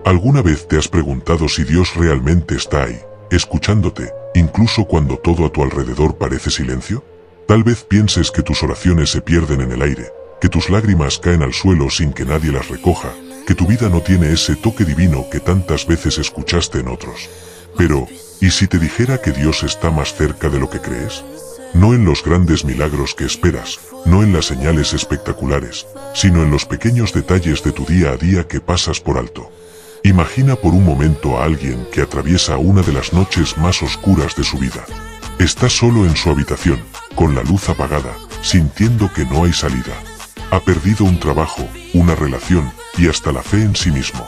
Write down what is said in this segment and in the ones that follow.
¿Alguna vez te has preguntado si Dios realmente está ahí, escuchándote, incluso cuando todo a tu alrededor parece silencio? Tal vez pienses que tus oraciones se pierden en el aire, que tus lágrimas caen al suelo sin que nadie las recoja, que tu vida no tiene ese toque divino que tantas veces escuchaste en otros. Pero, ¿y si te dijera que Dios está más cerca de lo que crees? No en los grandes milagros que esperas, no en las señales espectaculares, sino en los pequeños detalles de tu día a día que pasas por alto. Imagina por un momento a alguien que atraviesa una de las noches más oscuras de su vida. Está solo en su habitación, con la luz apagada, sintiendo que no hay salida. Ha perdido un trabajo, una relación y hasta la fe en sí mismo.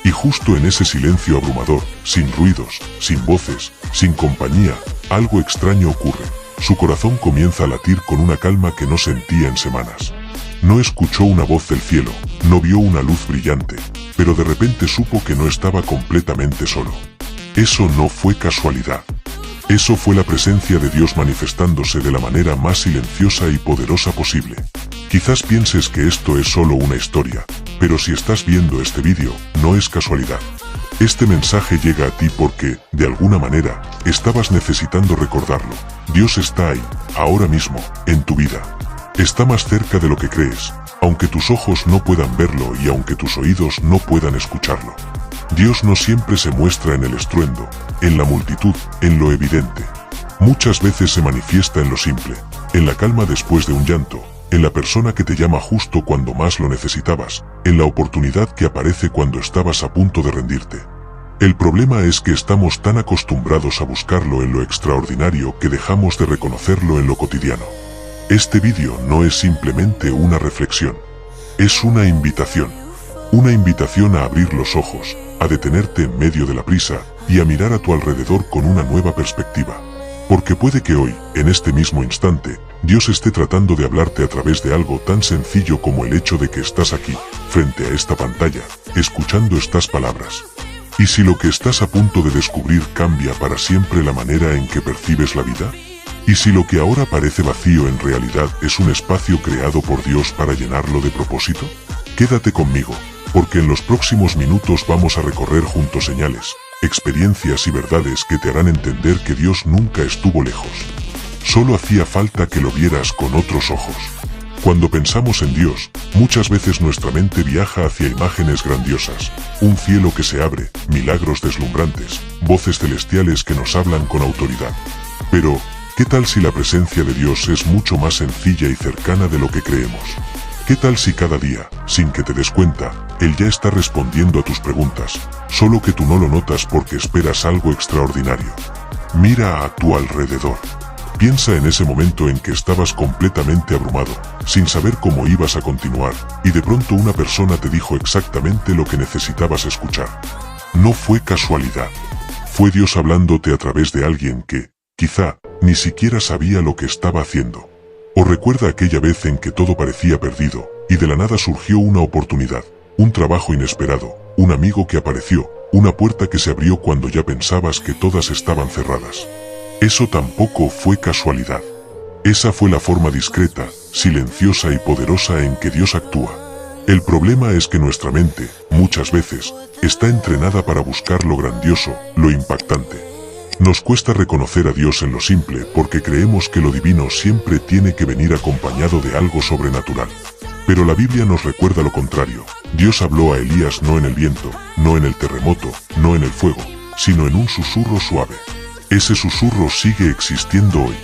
Y justo en ese silencio abrumador, sin ruidos, sin voces, sin compañía, algo extraño ocurre. Su corazón comienza a latir con una calma que no sentía en semanas. No escuchó una voz del cielo, no vio una luz brillante, pero de repente supo que no estaba completamente solo. Eso no fue casualidad. Eso fue la presencia de Dios manifestándose de la manera más silenciosa y poderosa posible. Quizás pienses que esto es solo una historia, pero si estás viendo este vídeo, no es casualidad. Este mensaje llega a ti porque, de alguna manera, estabas necesitando recordarlo. Dios está ahí, ahora mismo, en tu vida. Está más cerca de lo que crees, aunque tus ojos no puedan verlo y aunque tus oídos no puedan escucharlo. Dios no siempre se muestra en el estruendo, en la multitud, en lo evidente. Muchas veces se manifiesta en lo simple, en la calma después de un llanto, en la persona que te llama justo cuando más lo necesitabas, en la oportunidad que aparece cuando estabas a punto de rendirte. El problema es que estamos tan acostumbrados a buscarlo en lo extraordinario que dejamos de reconocerlo en lo cotidiano. Este vídeo no es simplemente una reflexión. Es una invitación. Una invitación a abrir los ojos, a detenerte en medio de la prisa y a mirar a tu alrededor con una nueva perspectiva. Porque puede que hoy, en este mismo instante, Dios esté tratando de hablarte a través de algo tan sencillo como el hecho de que estás aquí, frente a esta pantalla, escuchando estas palabras. ¿Y si lo que estás a punto de descubrir cambia para siempre la manera en que percibes la vida? ¿Y si lo que ahora parece vacío en realidad es un espacio creado por Dios para llenarlo de propósito? Quédate conmigo, porque en los próximos minutos vamos a recorrer juntos señales, experiencias y verdades que te harán entender que Dios nunca estuvo lejos. Solo hacía falta que lo vieras con otros ojos. Cuando pensamos en Dios, muchas veces nuestra mente viaja hacia imágenes grandiosas, un cielo que se abre, milagros deslumbrantes, voces celestiales que nos hablan con autoridad. Pero, ¿qué tal si la presencia de Dios es mucho más sencilla y cercana de lo que creemos? ¿Qué tal si cada día, sin que te des cuenta, Él ya está respondiendo a tus preguntas, solo que tú no lo notas porque esperas algo extraordinario? Mira a tu alrededor. Piensa en ese momento en que estabas completamente abrumado, sin saber cómo ibas a continuar, y de pronto una persona te dijo exactamente lo que necesitabas escuchar. No fue casualidad. Fue Dios hablándote a través de alguien que, quizá, ni siquiera sabía lo que estaba haciendo. O recuerda aquella vez en que todo parecía perdido, y de la nada surgió una oportunidad, un trabajo inesperado, un amigo que apareció, una puerta que se abrió cuando ya pensabas que todas estaban cerradas. Eso tampoco fue casualidad. Esa fue la forma discreta, silenciosa y poderosa en que Dios actúa. El problema es que nuestra mente, muchas veces, está entrenada para buscar lo grandioso, lo impactante. Nos cuesta reconocer a Dios en lo simple porque creemos que lo divino siempre tiene que venir acompañado de algo sobrenatural. Pero la Biblia nos recuerda lo contrario. Dios habló a Elías no en el viento, no en el terremoto, no en el fuego, sino en un susurro suave. Ese susurro sigue existiendo hoy.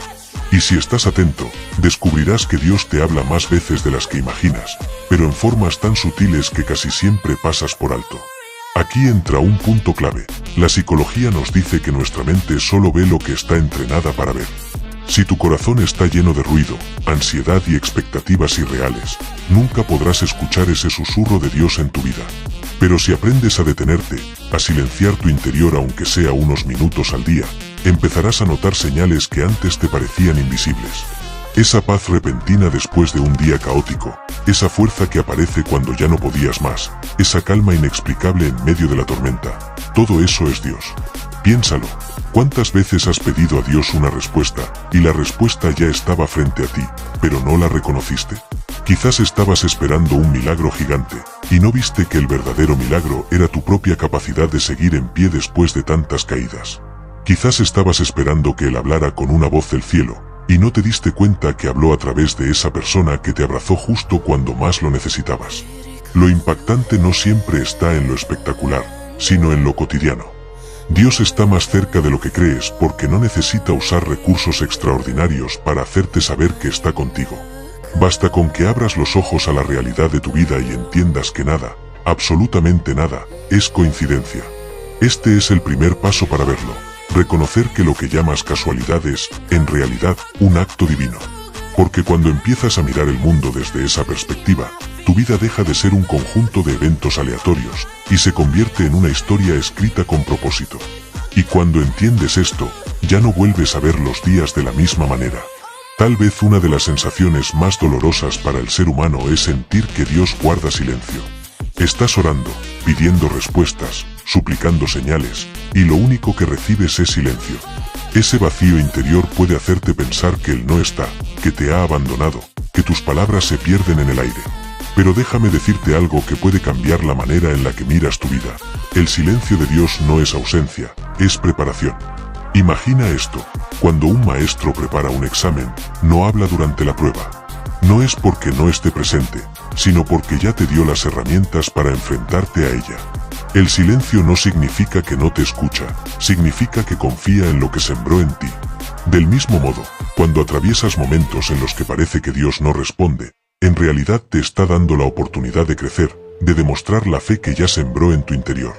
Y si estás atento, descubrirás que Dios te habla más veces de las que imaginas, pero en formas tan sutiles que casi siempre pasas por alto. Aquí entra un punto clave. La psicología nos dice que nuestra mente solo ve lo que está entrenada para ver. Si tu corazón está lleno de ruido, ansiedad y expectativas irreales, nunca podrás escuchar ese susurro de Dios en tu vida. Pero si aprendes a detenerte, a silenciar tu interior aunque sea unos minutos al día, empezarás a notar señales que antes te parecían invisibles. Esa paz repentina después de un día caótico, esa fuerza que aparece cuando ya no podías más, esa calma inexplicable en medio de la tormenta, todo eso es Dios. Piénsalo, ¿cuántas veces has pedido a Dios una respuesta, y la respuesta ya estaba frente a ti, pero no la reconociste? Quizás estabas esperando un milagro gigante, y no viste que el verdadero milagro era tu propia capacidad de seguir en pie después de tantas caídas. Quizás estabas esperando que Él hablara con una voz del cielo, y no te diste cuenta que habló a través de esa persona que te abrazó justo cuando más lo necesitabas. Lo impactante no siempre está en lo espectacular, sino en lo cotidiano. Dios está más cerca de lo que crees porque no necesita usar recursos extraordinarios para hacerte saber que está contigo. Basta con que abras los ojos a la realidad de tu vida y entiendas que nada, absolutamente nada, es coincidencia. Este es el primer paso para verlo, reconocer que lo que llamas casualidad es, en realidad, un acto divino. Porque cuando empiezas a mirar el mundo desde esa perspectiva, tu vida deja de ser un conjunto de eventos aleatorios, y se convierte en una historia escrita con propósito. Y cuando entiendes esto, ya no vuelves a ver los días de la misma manera. Tal vez una de las sensaciones más dolorosas para el ser humano es sentir que Dios guarda silencio. Estás orando, pidiendo respuestas, suplicando señales, y lo único que recibes es silencio. Ese vacío interior puede hacerte pensar que Él no está, que te ha abandonado, que tus palabras se pierden en el aire. Pero déjame decirte algo que puede cambiar la manera en la que miras tu vida. El silencio de Dios no es ausencia, es preparación. Imagina esto, cuando un maestro prepara un examen, no habla durante la prueba. No es porque no esté presente, sino porque ya te dio las herramientas para enfrentarte a ella. El silencio no significa que no te escucha, significa que confía en lo que sembró en ti. Del mismo modo, cuando atraviesas momentos en los que parece que Dios no responde, en realidad te está dando la oportunidad de crecer, de demostrar la fe que ya sembró en tu interior.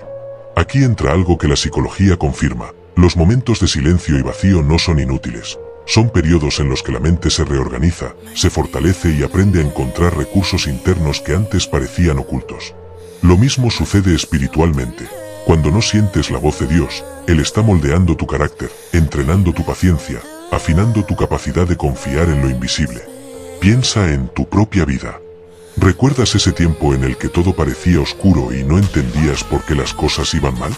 Aquí entra algo que la psicología confirma. Los momentos de silencio y vacío no son inútiles. Son periodos en los que la mente se reorganiza, se fortalece y aprende a encontrar recursos internos que antes parecían ocultos. Lo mismo sucede espiritualmente. Cuando no sientes la voz de Dios, Él está moldeando tu carácter, entrenando tu paciencia, afinando tu capacidad de confiar en lo invisible. Piensa en tu propia vida. ¿Recuerdas ese tiempo en el que todo parecía oscuro y no entendías por qué las cosas iban mal?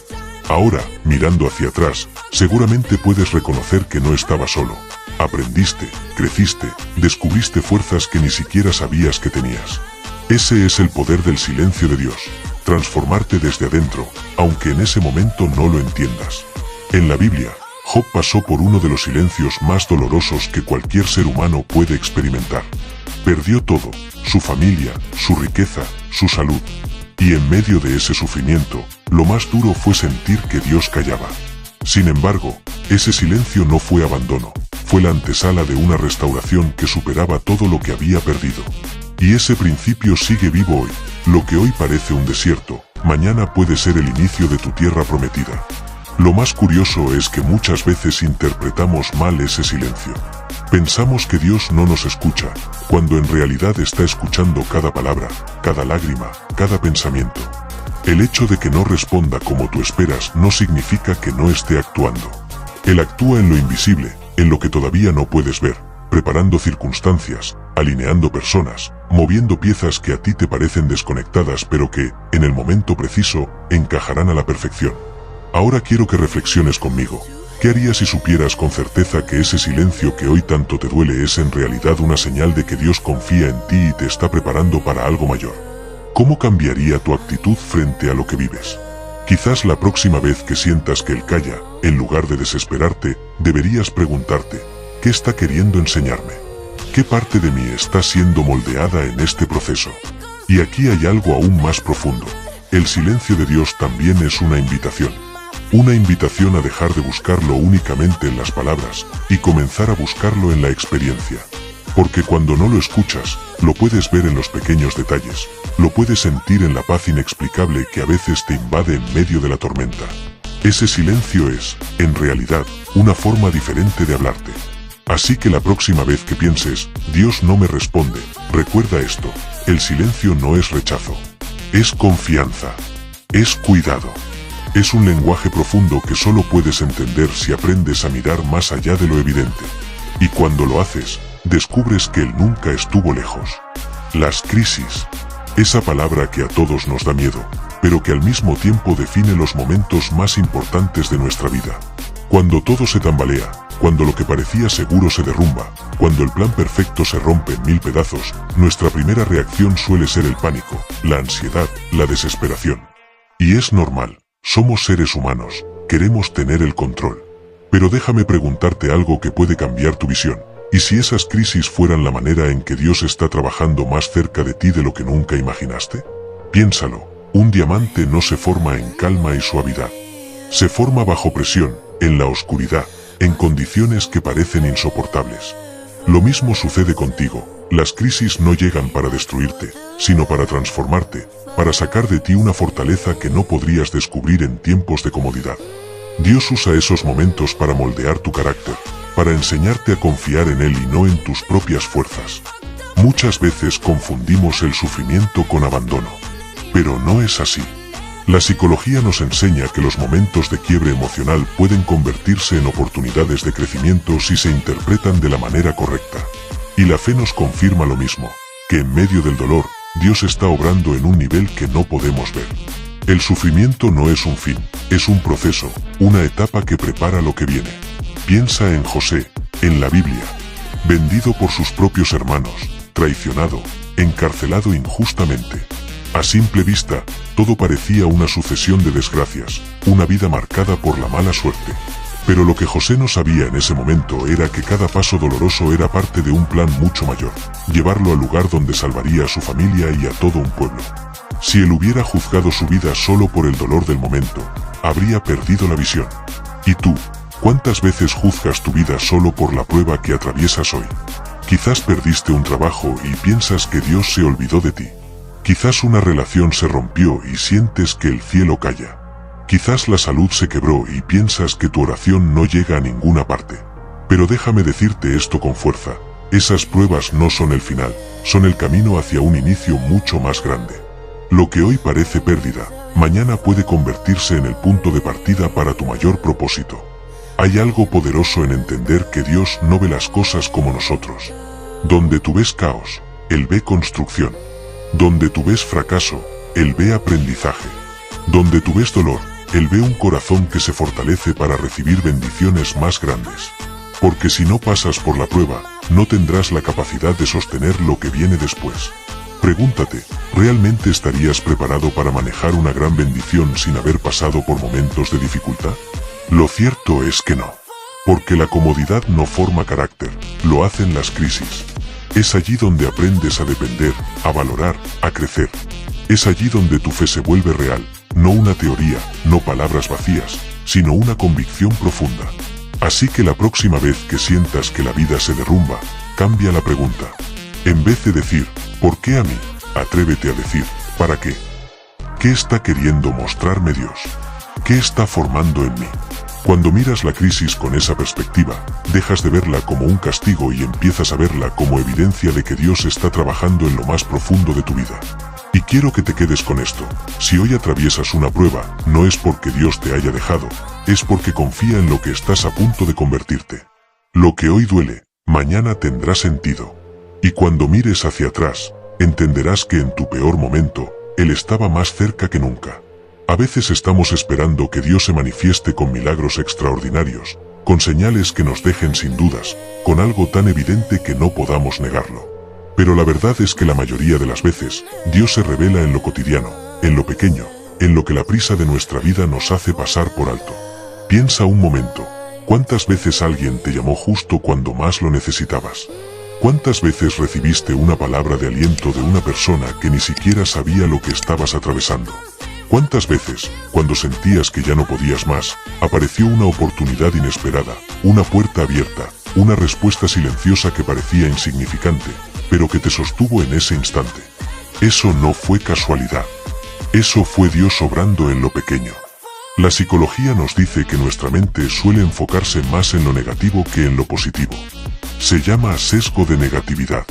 Ahora, mirando hacia atrás, seguramente puedes reconocer que no estabas solo. Aprendiste, creciste, descubriste fuerzas que ni siquiera sabías que tenías. Ese es el poder del silencio de Dios, transformarte desde adentro, aunque en ese momento no lo entiendas. En la Biblia, Job pasó por uno de los silencios más dolorosos que cualquier ser humano puede experimentar. Perdió todo, su familia, su riqueza, su salud. Y en medio de ese sufrimiento, lo más duro fue sentir que Dios callaba. Sin embargo, ese silencio no fue abandono, fue la antesala de una restauración que superaba todo lo que había perdido. Y ese principio sigue vivo hoy. Lo que hoy parece un desierto, mañana puede ser el inicio de tu tierra prometida. Lo más curioso es que muchas veces interpretamos mal ese silencio. Pensamos que Dios no nos escucha, cuando en realidad está escuchando cada palabra, cada lágrima, cada pensamiento. El hecho de que no responda como tú esperas no significa que no esté actuando. Él actúa en lo invisible, en lo que todavía no puedes ver, preparando circunstancias, alineando personas, moviendo piezas que a ti te parecen desconectadas pero que, en el momento preciso, encajarán a la perfección. Ahora quiero que reflexiones conmigo. ¿Qué harías si supieras con certeza que ese silencio que hoy tanto te duele es en realidad una señal de que Dios confía en ti y te está preparando para algo mayor? ¿Cómo cambiaría tu actitud frente a lo que vives? Quizás la próxima vez que sientas que Él calla, en lugar de desesperarte, deberías preguntarte, ¿qué está queriendo enseñarme? ¿Qué parte de mí está siendo moldeada en este proceso? Y aquí hay algo aún más profundo. El silencio de Dios también es una invitación. Una invitación a dejar de buscarlo únicamente en las palabras, y comenzar a buscarlo en la experiencia. Porque cuando no lo escuchas, lo puedes ver en los pequeños detalles, lo puedes sentir en la paz inexplicable que a veces te invade en medio de la tormenta. Ese silencio es, en realidad, una forma diferente de hablarte. Así que la próxima vez que pienses, Dios no me responde, recuerda esto, el silencio no es rechazo. Es confianza. Es cuidado. Es un lenguaje profundo que solo puedes entender si aprendes a mirar más allá de lo evidente. Y cuando lo haces, descubres que Él nunca estuvo lejos. Las crisis. Esa palabra que a todos nos da miedo, pero que al mismo tiempo define los momentos más importantes de nuestra vida. Cuando todo se tambalea, cuando lo que parecía seguro se derrumba, cuando el plan perfecto se rompe en 1000 pedazos, nuestra primera reacción suele ser el pánico, la ansiedad, la desesperación. Y es normal, somos seres humanos, queremos tener el control. Pero déjame preguntarte algo que puede cambiar tu visión. ¿Y si esas crisis fueran la manera en que Dios está trabajando más cerca de ti de lo que nunca imaginaste? Piénsalo, un diamante no se forma en calma y suavidad. Se forma bajo presión, en la oscuridad, en condiciones que parecen insoportables. Lo mismo sucede contigo, las crisis no llegan para destruirte, sino para transformarte, para sacar de ti una fortaleza que no podrías descubrir en tiempos de comodidad. Dios usa esos momentos para moldear tu carácter, para enseñarte a confiar en Él y no en tus propias fuerzas. Muchas veces confundimos el sufrimiento con abandono. Pero no es así. La psicología nos enseña que los momentos de quiebre emocional pueden convertirse en oportunidades de crecimiento si se interpretan de la manera correcta. Y la fe nos confirma lo mismo, que en medio del dolor, Dios está obrando en un nivel que no podemos ver. El sufrimiento no es un fin, es un proceso, una etapa que prepara lo que viene. Piensa en José, en la Biblia, vendido por sus propios hermanos, traicionado, encarcelado injustamente. A simple vista, todo parecía una sucesión de desgracias, una vida marcada por la mala suerte. Pero lo que José no sabía en ese momento era que cada paso doloroso era parte de un plan mucho mayor, llevarlo al lugar donde salvaría a su familia y a todo un pueblo. Si él hubiera juzgado su vida solo por el dolor del momento, habría perdido la visión. ¿Y tú? ¿Cuántas veces juzgas tu vida solo por la prueba que atraviesas hoy? Quizás perdiste un trabajo y piensas que Dios se olvidó de ti. Quizás una relación se rompió y sientes que el cielo calla. Quizás la salud se quebró y piensas que tu oración no llega a ninguna parte. Pero déjame decirte esto con fuerza, esas pruebas no son el final, son el camino hacia un inicio mucho más grande. Lo que hoy parece pérdida, mañana puede convertirse en el punto de partida para tu mayor propósito. Hay algo poderoso en entender que Dios no ve las cosas como nosotros. Donde tú ves caos, Él ve construcción. Donde tú ves fracaso, Él ve aprendizaje. Donde tú ves dolor, Él ve un corazón que se fortalece para recibir bendiciones más grandes. Porque si no pasas por la prueba, no tendrás la capacidad de sostener lo que viene después. Pregúntate, ¿realmente estarías preparado para manejar una gran bendición sin haber pasado por momentos de dificultad? Lo cierto es que no. Porque la comodidad no forma carácter, lo hacen las crisis. Es allí donde aprendes a depender, a valorar, a crecer. Es allí donde tu fe se vuelve real, no una teoría, no palabras vacías, sino una convicción profunda. Así que la próxima vez que sientas que la vida se derrumba, cambia la pregunta. En vez de decir, ¿por qué a mí?, atrévete a decir, ¿para qué? ¿Qué está queriendo mostrarme Dios? ¿Qué está formando en mí? Cuando miras la crisis con esa perspectiva, dejas de verla como un castigo y empiezas a verla como evidencia de que Dios está trabajando en lo más profundo de tu vida. Y quiero que te quedes con esto, si hoy atraviesas una prueba, no es porque Dios te haya dejado, es porque confía en lo que estás a punto de convertirte. Lo que hoy duele, mañana tendrá sentido. Y cuando mires hacia atrás, entenderás que en tu peor momento, Él estaba más cerca que nunca. A veces estamos esperando que Dios se manifieste con milagros extraordinarios, con señales que nos dejen sin dudas, con algo tan evidente que no podamos negarlo. Pero la verdad es que la mayoría de las veces, Dios se revela en lo cotidiano, en lo pequeño, en lo que la prisa de nuestra vida nos hace pasar por alto. Piensa un momento, ¿cuántas veces alguien te llamó justo cuando más lo necesitabas? ¿Cuántas veces recibiste una palabra de aliento de una persona que ni siquiera sabía lo que estabas atravesando? ¿Cuántas veces, cuando sentías que ya no podías más, apareció una oportunidad inesperada, una puerta abierta, una respuesta silenciosa que parecía insignificante, pero que te sostuvo en ese instante? Eso no fue casualidad. Eso fue Dios obrando en lo pequeño. La psicología nos dice que nuestra mente suele enfocarse más en lo negativo que en lo positivo. Se llama sesgo de negatividad.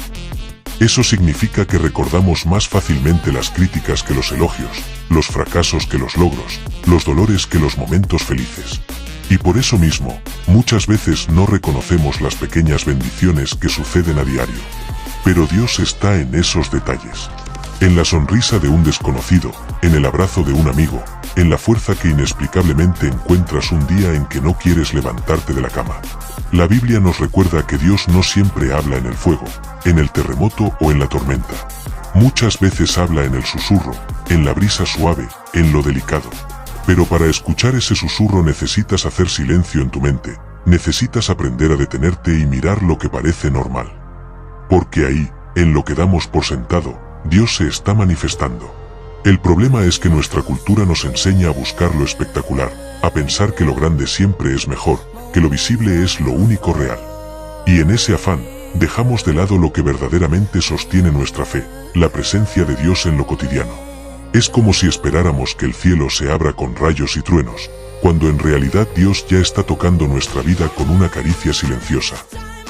Eso significa que recordamos más fácilmente las críticas que los elogios, los fracasos que los logros, los dolores que los momentos felices. Y por eso mismo, muchas veces no reconocemos las pequeñas bendiciones que suceden a diario. Pero Dios está en esos detalles. En la sonrisa de un desconocido, en el abrazo de un amigo, en la fuerza que inexplicablemente encuentras un día en que no quieres levantarte de la cama. La Biblia nos recuerda que Dios no siempre habla en el fuego, en el terremoto o en la tormenta. Muchas veces habla en el susurro, en la brisa suave, en lo delicado. Pero para escuchar ese susurro necesitas hacer silencio en tu mente, necesitas aprender a detenerte y mirar lo que parece normal. Porque ahí, en lo que damos por sentado, Dios se está manifestando. El problema es que nuestra cultura nos enseña a buscar lo espectacular, a pensar que lo grande siempre es mejor, que lo visible es lo único real. Y en ese afán, dejamos de lado lo que verdaderamente sostiene nuestra fe, la presencia de Dios en lo cotidiano. Es como si esperáramos que el cielo se abra con rayos y truenos, cuando en realidad Dios ya está tocando nuestra vida con una caricia silenciosa.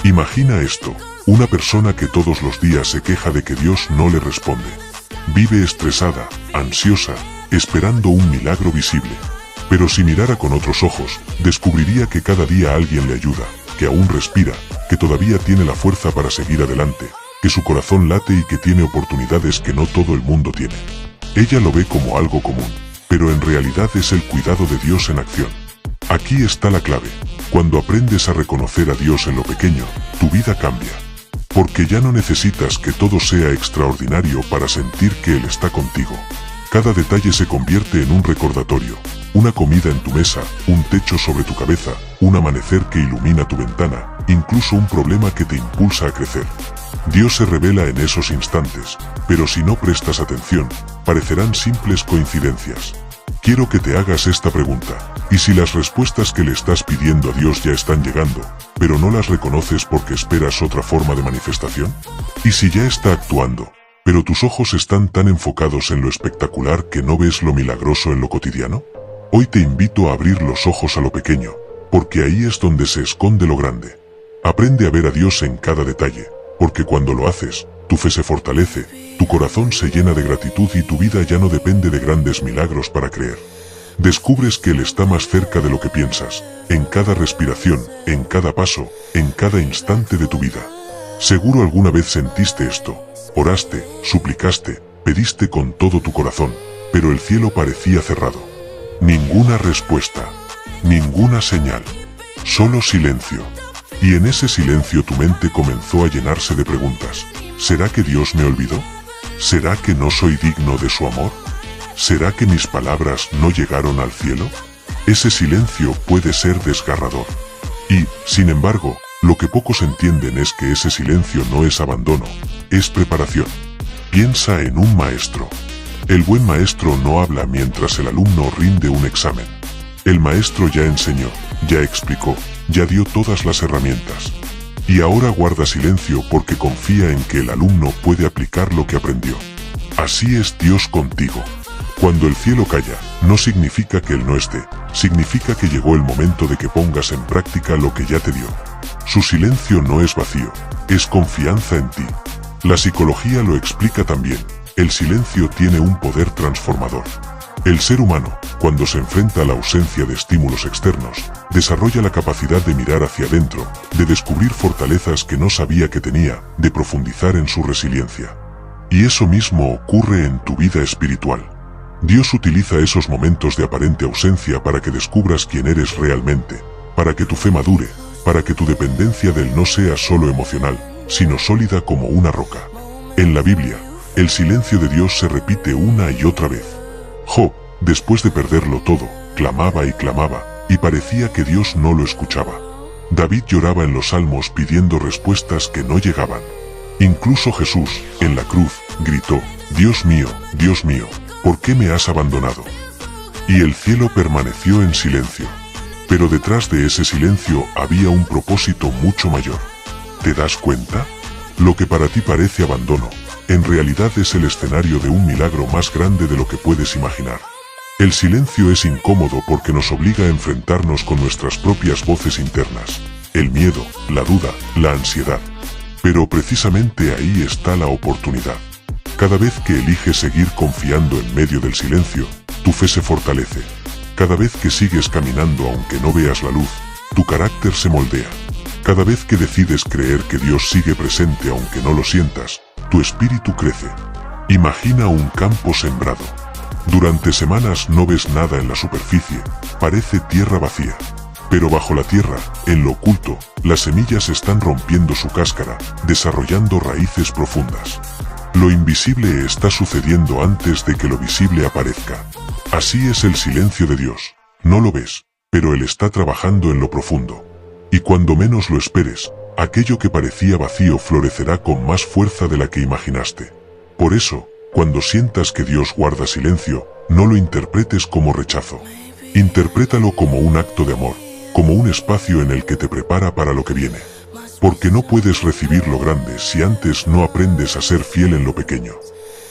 Imagina esto, una persona que todos los días se queja de que Dios no le responde. Vive estresada, ansiosa, esperando un milagro visible. Pero si mirara con otros ojos, descubriría que cada día alguien le ayuda, que aún respira, que todavía tiene la fuerza para seguir adelante, que su corazón late y que tiene oportunidades que no todo el mundo tiene. Ella lo ve como algo común, pero en realidad es el cuidado de Dios en acción. Aquí está la clave. Cuando aprendes a reconocer a Dios en lo pequeño, tu vida cambia. Porque ya no necesitas que todo sea extraordinario para sentir que Él está contigo. Cada detalle se convierte en un recordatorio. Una comida en tu mesa, un techo sobre tu cabeza, un amanecer que ilumina tu ventana, incluso un problema que te impulsa a crecer. Dios se revela en esos instantes, pero si no prestas atención, parecerán simples coincidencias. Quiero que te hagas esta pregunta: ¿y si las respuestas que le estás pidiendo a Dios ya están llegando, pero no las reconoces porque esperas otra forma de manifestación? ¿Y si ya está actuando, pero tus ojos están tan enfocados en lo espectacular que no ves lo milagroso en lo cotidiano? Hoy te invito a abrir los ojos a lo pequeño, porque ahí es donde se esconde lo grande. Aprende a ver a Dios en cada detalle, porque cuando lo haces, tu fe se fortalece, tu corazón se llena de gratitud y tu vida ya no depende de grandes milagros para creer. Descubres que Él está más cerca de lo que piensas, en cada respiración, en cada paso, en cada instante de tu vida. Seguro alguna vez sentiste esto, oraste, suplicaste, pediste con todo tu corazón, pero el cielo parecía cerrado. Ninguna respuesta, ninguna señal, solo silencio. Y en ese silencio tu mente comenzó a llenarse de preguntas. ¿Será que Dios me olvidó? ¿Será que no soy digno de su amor? ¿Será que mis palabras no llegaron al cielo? Ese silencio puede ser desgarrador. Y, sin embargo, lo que pocos entienden es que ese silencio no es abandono, es preparación. Piensa en un maestro. El buen maestro no habla mientras el alumno rinde un examen. El maestro ya enseñó, ya explicó, ya dio todas las herramientas. Y ahora guarda silencio porque confía en que el alumno puede aplicar lo que aprendió. Así es Dios contigo. Cuando el cielo calla, no significa que Él no esté, significa que llegó el momento de que pongas en práctica lo que ya te dio. Su silencio no es vacío, es confianza en ti. La psicología lo explica también, el silencio tiene un poder transformador. El ser humano, cuando se enfrenta a la ausencia de estímulos externos, desarrolla la capacidad de mirar hacia adentro, de descubrir fortalezas que no sabía que tenía, de profundizar en su resiliencia. Y eso mismo ocurre en tu vida espiritual. Dios utiliza esos momentos de aparente ausencia para que descubras quién eres realmente, para que tu fe madure, para que tu dependencia de Él no sea solo emocional, sino sólida como una roca. En la Biblia, el silencio de Dios se repite una y otra vez. Job, después de perderlo todo, clamaba y parecía que Dios no lo escuchaba. David lloraba en los salmos pidiendo respuestas que no llegaban. Incluso Jesús, en la cruz, gritó: Dios mío, ¿por qué me has abandonado? Y el cielo permaneció en silencio. Pero detrás de ese silencio había un propósito mucho mayor. ¿Te das cuenta? Lo que para ti parece abandono, en realidad es el escenario de un milagro más grande de lo que puedes imaginar. El silencio es incómodo porque nos obliga a enfrentarnos con nuestras propias voces internas, el miedo, la duda, la ansiedad. Pero precisamente ahí está la oportunidad. Cada vez que eliges seguir confiando en medio del silencio, tu fe se fortalece. Cada vez que sigues caminando aunque no veas la luz, tu carácter se moldea. Cada vez que decides creer que Dios sigue presente aunque no lo sientas, tu espíritu crece. Imagina un campo sembrado. Durante semanas no ves nada en la superficie, parece tierra vacía. Pero bajo la tierra, en lo oculto, las semillas están rompiendo su cáscara, desarrollando raíces profundas. Lo invisible está sucediendo antes de que lo visible aparezca. Así es el silencio de Dios. No lo ves, pero Él está trabajando en lo profundo. Y cuando menos lo esperes, aquello que parecía vacío florecerá con más fuerza de la que imaginaste. Por eso, cuando sientas que Dios guarda silencio, no lo interpretes como rechazo. Interprétalo como un acto de amor, como un espacio en el que te prepara para lo que viene. Porque no puedes recibir lo grande si antes no aprendes a ser fiel en lo pequeño.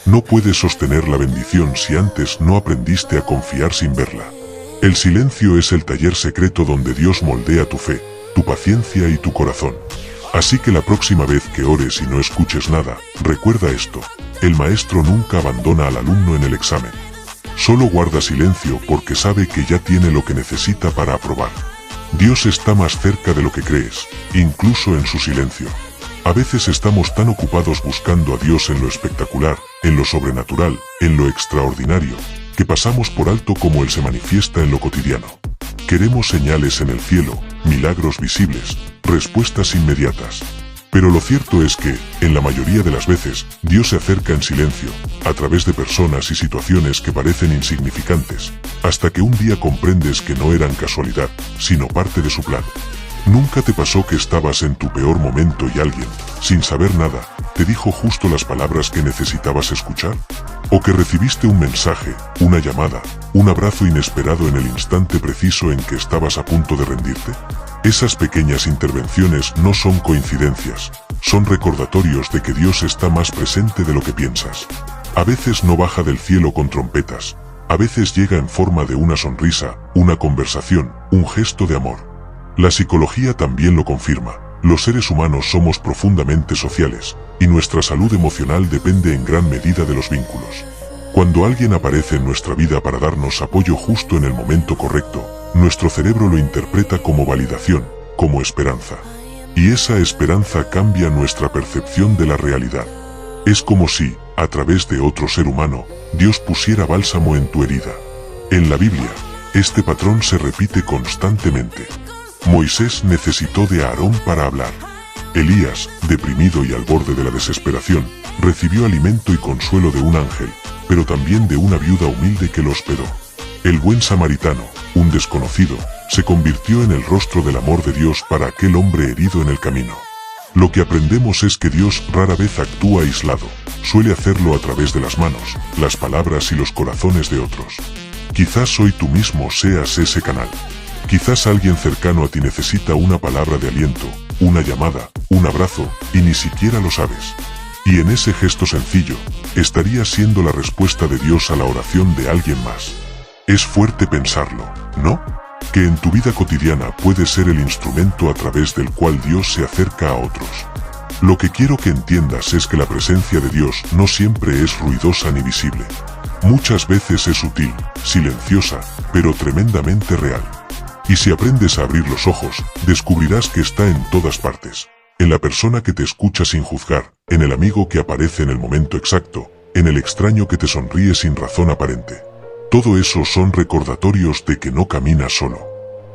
No puedes sostener la bendición si antes no aprendiste a confiar sin verla. El silencio es el taller secreto donde Dios moldea tu fe, tu paciencia y tu corazón. Así que la próxima vez que ores y no escuches nada, recuerda esto: el maestro nunca abandona al alumno en el examen. Solo guarda silencio porque sabe que ya tiene lo que necesita para aprobar. Dios está más cerca de lo que crees, incluso en su silencio. A veces estamos tan ocupados buscando a Dios en lo espectacular, en lo sobrenatural, en lo extraordinario, que pasamos por alto cómo Él se manifiesta en lo cotidiano. Queremos señales en el cielo, milagros visibles, respuestas inmediatas. Pero lo cierto es que, en la mayoría de las veces, Dios se acerca en silencio, a través de personas y situaciones que parecen insignificantes, hasta que un día comprendes que no eran casualidad, sino parte de su plan. ¿Nunca te pasó que estabas en tu peor momento y alguien, sin saber nada, te dijo justo las palabras que necesitabas escuchar? ¿O que recibiste un mensaje, una llamada, un abrazo inesperado en el instante preciso en que estabas a punto de rendirte? Esas pequeñas intervenciones no son coincidencias, son recordatorios de que Dios está más presente de lo que piensas. A veces no baja del cielo con trompetas, a veces llega en forma de una sonrisa, una conversación, un gesto de amor. La psicología también lo confirma. Los seres humanos somos profundamente sociales, y nuestra salud emocional depende en gran medida de los vínculos. Cuando alguien aparece en nuestra vida para darnos apoyo justo en el momento correcto, nuestro cerebro lo interpreta como validación, como esperanza. Y esa esperanza cambia nuestra percepción de la realidad. Es como si, a través de otro ser humano, Dios pusiera bálsamo en tu herida. En la Biblia, este patrón se repite constantemente. Moisés necesitó de Aarón para hablar. Elías, deprimido y al borde de la desesperación, recibió alimento y consuelo de un ángel, pero también de una viuda humilde que lo hospedó. El buen samaritano, un desconocido, se convirtió en el rostro del amor de Dios para aquel hombre herido en el camino. Lo que aprendemos es que Dios rara vez actúa aislado, suele hacerlo a través de las manos, las palabras y los corazones de otros. Quizás hoy tú mismo seas ese canal. Quizás alguien cercano a ti necesita una palabra de aliento, una llamada, un abrazo, y ni siquiera lo sabes. Y en ese gesto sencillo, estarías siendo la respuesta de Dios a la oración de alguien más. Es fuerte pensarlo, ¿no? Que en tu vida cotidiana puedes ser el instrumento a través del cual Dios se acerca a otros. Lo que quiero que entiendas es que la presencia de Dios no siempre es ruidosa ni visible. Muchas veces es sutil, silenciosa, pero tremendamente real. Y si aprendes a abrir los ojos, descubrirás que está en todas partes. En la persona que te escucha sin juzgar, en el amigo que aparece en el momento exacto, en el extraño que te sonríe sin razón aparente. Todo eso son recordatorios de que no caminas solo.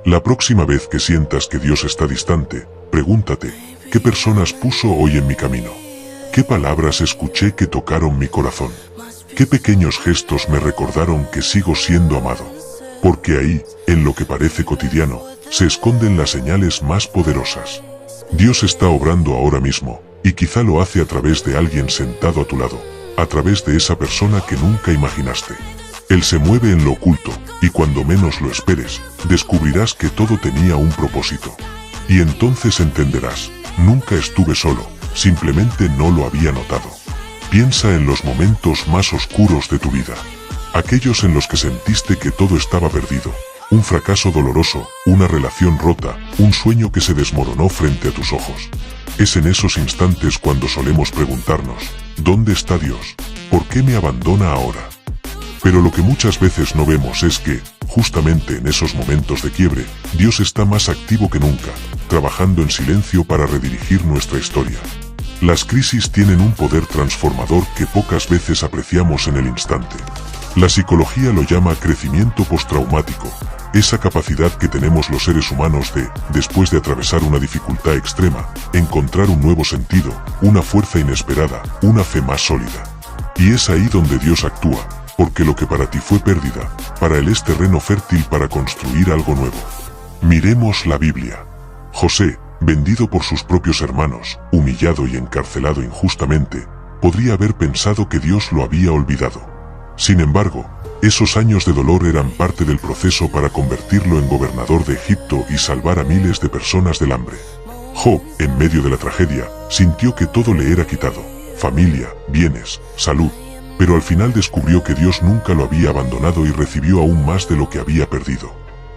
La próxima vez que sientas que Dios está distante, pregúntate, ¿qué personas puso hoy en mi camino? ¿Qué palabras escuché que tocaron mi corazón? ¿Qué pequeños gestos me recordaron que sigo siendo amado? Porque ahí, en lo que parece cotidiano, se esconden las señales más poderosas. Dios está obrando ahora mismo, y quizá lo hace a través de alguien sentado a tu lado, a través de esa persona que nunca imaginaste. Él se mueve en lo oculto, y cuando menos lo esperes, descubrirás que todo tenía un propósito. Y entonces entenderás, nunca estuve solo, simplemente no lo había notado. Piensa en los momentos más oscuros de tu vida. Aquellos en los que sentiste que todo estaba perdido, un fracaso doloroso, una relación rota, un sueño que se desmoronó frente a tus ojos. Es en esos instantes cuando solemos preguntarnos, ¿dónde está Dios? ¿Por qué me abandona ahora? Pero lo que muchas veces no vemos es que, justamente en esos momentos de quiebre, Dios está más activo que nunca, trabajando en silencio para redirigir nuestra historia. Las crisis tienen un poder transformador que pocas veces apreciamos en el instante. La psicología lo llama crecimiento postraumático, esa capacidad que tenemos los seres humanos de, después de atravesar una dificultad extrema, encontrar un nuevo sentido, una fuerza inesperada, una fe más sólida. Y es ahí donde Dios actúa, porque lo que para ti fue pérdida, para Él es terreno fértil para construir algo nuevo. Miremos la Biblia. José, vendido por sus propios hermanos, humillado y encarcelado injustamente, podría haber pensado que Dios lo había olvidado. Sin embargo, esos años de dolor eran parte del proceso para convertirlo en gobernador de Egipto y salvar a miles de personas del hambre. Job, en medio de la tragedia, sintió que todo le era quitado, familia, bienes, salud, pero al final descubrió que Dios nunca lo había abandonado y recibió aún más de lo que había perdido.